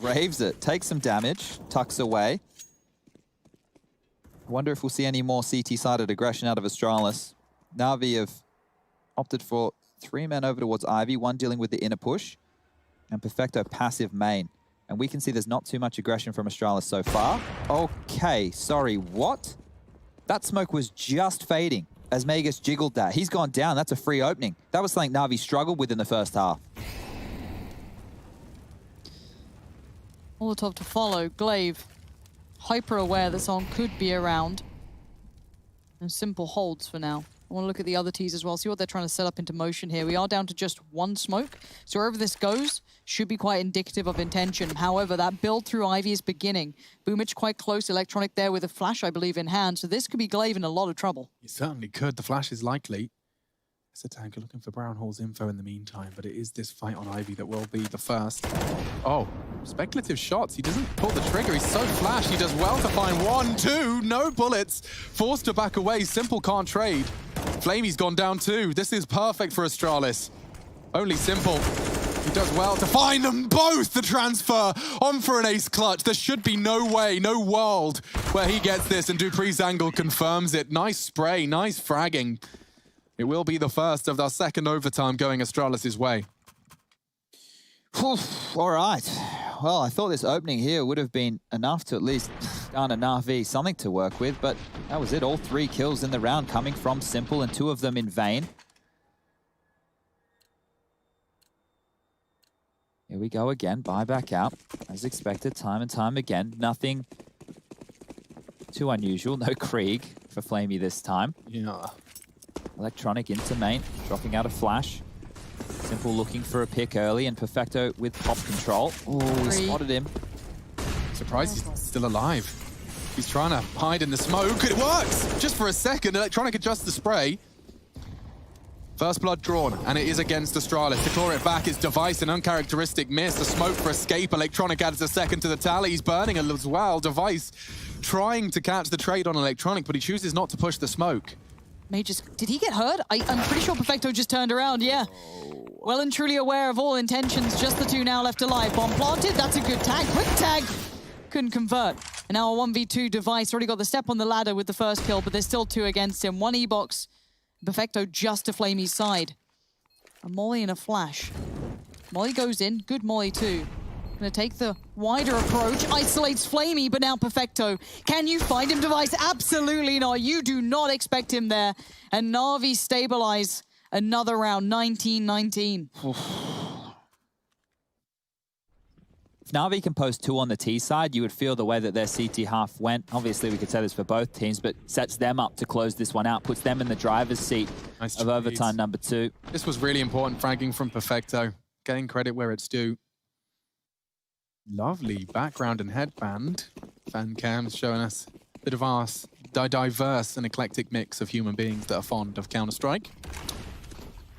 Raves it. Takes some damage. Tucks away. I wonder if we'll see any more CT-sided aggression out of Astralis. Navi have opted for 3 men over towards Ivy, 1 dealing with the inner push, and Perfecto passive main. And we can see there's not too much aggression from Astralis so far. Okay, sorry, what? That smoke was just fading as Megas jiggled that. He's gone down. That's a free opening. That was something Navi struggled with in the first half. Molotov to follow. Glaive, hyper aware that someone could be around. And Simple holds for now. I want to look at the other tees as well, see what they're trying to set up into motion here. We are down to just 1 smoke, so wherever this goes should be quite indicative of intention. However, that build through Ivy is beginning. Boomich quite close, Electronic there with a flash, I believe, in hand, so this could be Glaive in a lot of trouble. You certainly could. The flash is likely. SkullNerd looking for Brown Hall's info in the meantime, but it is this fight on Ivy that will be the first. Oh, speculative shots. He doesn't pull the trigger. He's so flash. He does well to find 1, 2, no bullets. Forced to back away. Simple can't trade. Flamey's gone down too. This is perfect for Astralis. Only Simple. He does well to find them both. The transfer on for an ace clutch. There should be no way, no world where he gets this, and Dupree's angle confirms it. Nice spray, nice fragging. It will be the first of our second overtime going Astralis' way. All right. Well, I thought this opening here would have been enough to at least garner Navi something to work with, but that was it. All 3 kills in the round coming from Simple, and 2 of them in vain. Here we go again, buy back out. As expected, time and time again. Nothing too unusual, no Krieg for Flamey this time. Yeah. Electronic into main, dropping out a flash. Simple looking for a pick early, and Perfecto with pop control. Oh, he spotted him. Surprised he's still alive. He's trying to hide in the smoke. It works! Just for a second, Electronic adjusts the spray. First blood drawn, and it is against Astralis. To claw it back is Device, an uncharacteristic miss. A smoke for escape. Electronic adds a second to the tally. He's burning as well. Device trying to catch the trade on Electronic, but he chooses not to push the smoke. Did he get hurt? I'm pretty sure Perfecto just turned around, yeah. Well and truly aware of all intentions. Just the 2 now left alive. Bomb planted, that's a good tag. Quick tag! Couldn't convert. And now a 1v2 Device. Already got the step on the ladder with the first kill, but there's still 2 against him. 1 E-box. Perfecto just to Flamey's side. A molly and a flash. Molly goes in. Good molly too. Gonna take the wider approach. Isolates Flamey, but now Perfecto. Can you find him, Device? Absolutely not. You do not expect him there. And Navi stabilize another round. 19-19. If Navi can post 2 on the T side, you would feel the way that their CT half went. Obviously, we could say this for both teams, but sets them up to close this one out, puts them in the driver's seat of overtime number 2. This was really important fragging from Perfecto. Getting credit where it's due. Lovely background and headband. Fan cams showing us a bit of our diverse and eclectic mix of human beings that are fond of Counter-Strike.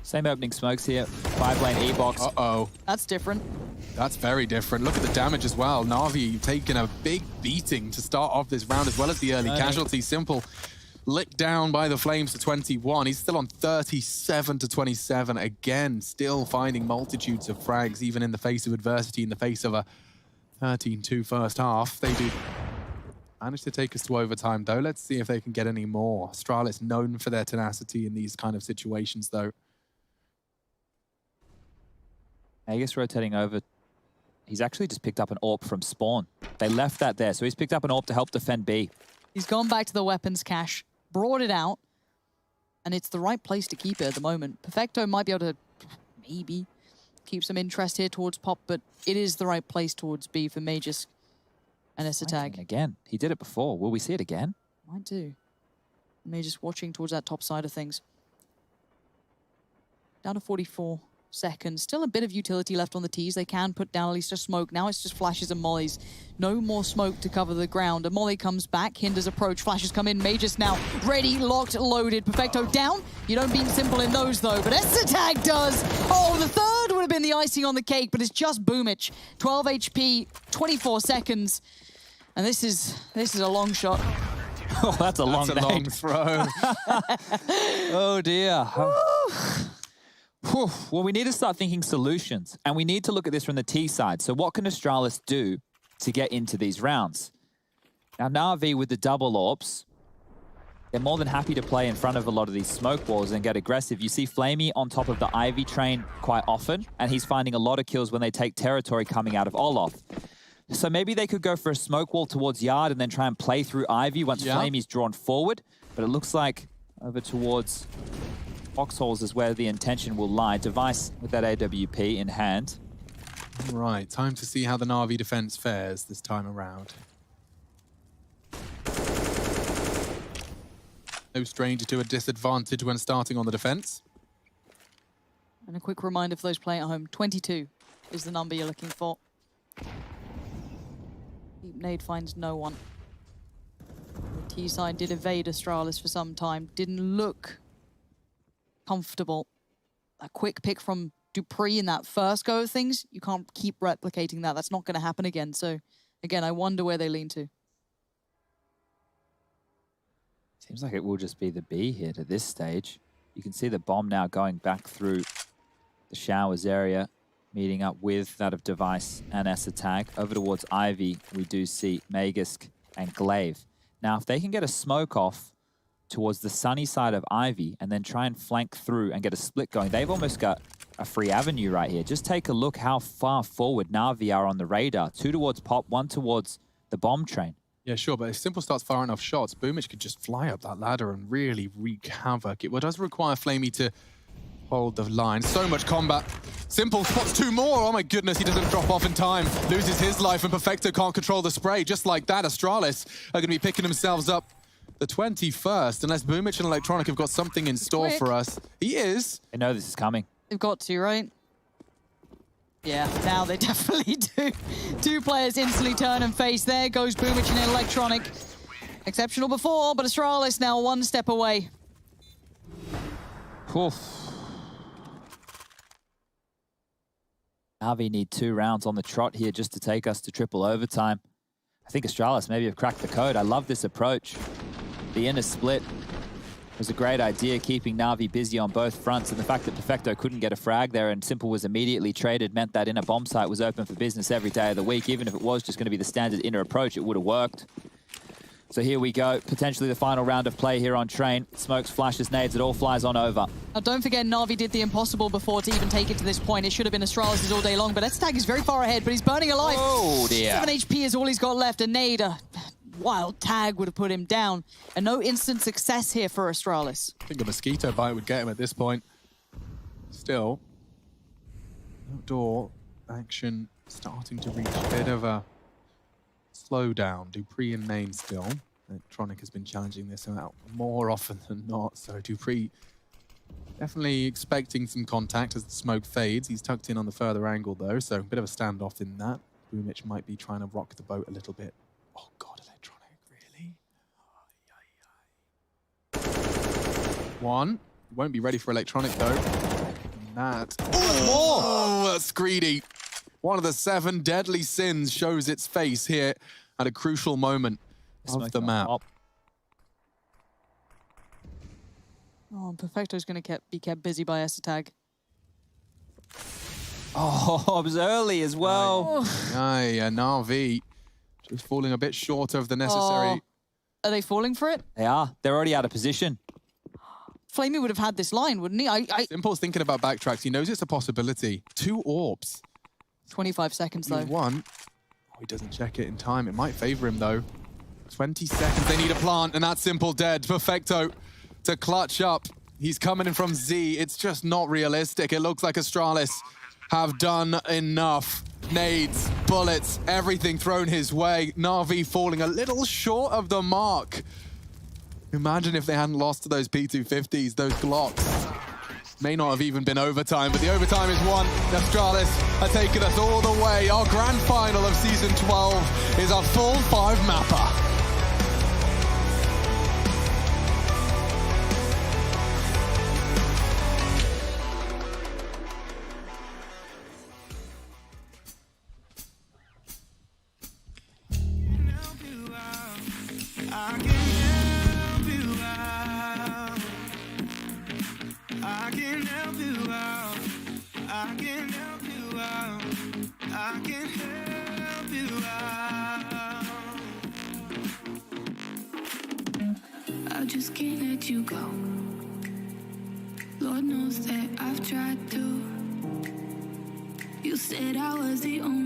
Same opening smokes here. 5-lane E-box. Uh-oh. That's different. That's very different. Look at the damage as well. Navi taking a big beating to start off this round, as well as the early casualty. Simple licked down by the Flames to 21. He's still on 37 to 27. Again, still finding multitudes of frags, even in the face of adversity, in the face of a 13-2 first half. They do manage to take us to overtime, though. Let's see if they can get any more. Astralis known for their tenacity in these kind of situations, though. Aegis rotating over. He's actually just picked up an AWP from spawn. They left that there, so he's picked up an AWP to help defend B. He's gone back to the weapons cache, brought it out, and it's the right place to keep it at the moment. Perfecto might be able to maybe keep some interest here towards Pop, but it is the right place towards B for Magus and Esatag. Again, he did it before. Will we see it again? Might do. Magus watching towards that top side of things. Down to 44 seconds. Still a bit of utility left on the T's. They can put down at least a smoke. Now it's just flashes and mollies. No more smoke to cover the ground. A molly comes back. Hinders approach. Flashes come in. Magus now ready, locked, loaded. Perfecto down. You don't beat Simple in those though, but Esatag does. Oh, the third would have been the icing on the cake, but it's just Boomich. 12 HP, 24 seconds. And this is a long shot. Oh, that's a long throw. Oh dear. Well, we need to start thinking solutions, and we need to look at this from the T side. So what can Astralis do to get into these rounds? Now, Navi with the double AWPs, they're more than happy to play in front of a lot of these smoke walls and get aggressive. You see Flamey on top of the Ivy train quite often, and he's finding a lot of kills when they take territory coming out of Olof. So maybe they could go for a smoke wall towards Yard and then try and play through Ivy once Flamey's drawn forward. But it looks like over towards Foxholes is where the intention will lie. Device with that AWP in hand. Right, time to see how the Navi defense fares this time around. No stranger to a disadvantage when starting on the defense. And a quick reminder for those playing at home, 22 is the number you're looking for. Deep nade finds no one. The T side did evade Astralis for some time. Didn't look comfortable a quick pick from Dupree in that first go of things, you can't keep replicating that. That's not going to happen again. So, again, I wonder where they lean to. Seems like it will just be the B here to this stage. You can see the bomb now going back through the showers area, meeting up with that of Device and Esatag. Over towards Ivy, we do see Magisk and Glaive. Now, if they can get a smoke off towards the sunny side of Ivy and then try and flank through and get a split going, they've almost got a free avenue right here. Just take a look how far forward Navi are on the radar. 2 towards Pop, 1 towards the bomb train. Yeah, sure, but if Simple starts firing off shots, Boomich could just fly up that ladder and really wreak havoc. It does require Flamey to hold the line. So much combat. Simple spots 2 more. Oh my goodness, he doesn't drop off in time. Loses his life, and Perfecto can't control the spray. Just like that, Astralis are going to be picking themselves up the 21st, unless Boomich and Electronic have got something in store for us. He is. I know this is coming. They've got to, right? Yeah, now they definitely do. 2 players instantly turn and face. There goes Boomich and Electronic. Exceptional before, but Astralis now 1 step away. Oof. Navi need 2 rounds on the trot here just to take us to triple overtime. I think Astralis maybe have cracked the code. I love this approach. The inner split was a great idea, keeping Navi busy on both fronts, and the fact that Perfecto couldn't get a frag there and Simple was immediately traded meant that inner bomb site was open for business every day of the week. Even if it was just going to be the standard inner approach, it would have worked. So here we go, potentially the final round of play here on Train. Smokes, flashes, nades, it all flies on over. Now don't forget, Navi did the impossible before to even take it to this point. It should have been Astralis all day long, but Esatag is very far ahead, but he's burning alive. Oh dear. 7 HP is all he's got left. A nade, a wild tag would have put him down. And no instant success here for Astralis. I think a mosquito bite would get him at this point. Still, outdoor action starting to reach a bit of a slowdown. Dupree in main still. Electronic has been challenging this out more often than not, so Dupree definitely expecting some contact as the smoke fades. He's tucked in on the further angle though, so a bit of a standoff in that. Boomich might be trying to rock the boat a little bit. Oh god, Electronic, really? 1. Won't be ready for Electronic though. And that. Oh, that's greedy. One of the 7 deadly sins shows its face here at a crucial moment of the map. Oh, and Perfecto's going to be kept busy by Esatag. Oh, it was early as well. Aye, Navi just falling a bit short of the necessary. Are they falling for it? They are. They're already out of position. Flamey would have had this line, wouldn't he? Simple's thinking about backtracks. He knows it's a possibility. 2 orbs. 25 seconds, though. 1. Oh, he doesn't check it in time. It might favor him, though. 20 seconds. They need a plant, and that's Simple dead. Perfecto to clutch up. He's coming in from Z. It's just not realistic. It looks like Astralis have done enough. Nades, bullets, everything thrown his way. Navi falling a little short of the mark. Imagine if they hadn't lost to those P250s, those Glocks. May not have even been overtime, but the overtime is won. Astralis are taking us all the way. Our grand final of Season 12 is a full 5 mapper. I just can't let you go. Lord knows that I've tried to. You said I was the only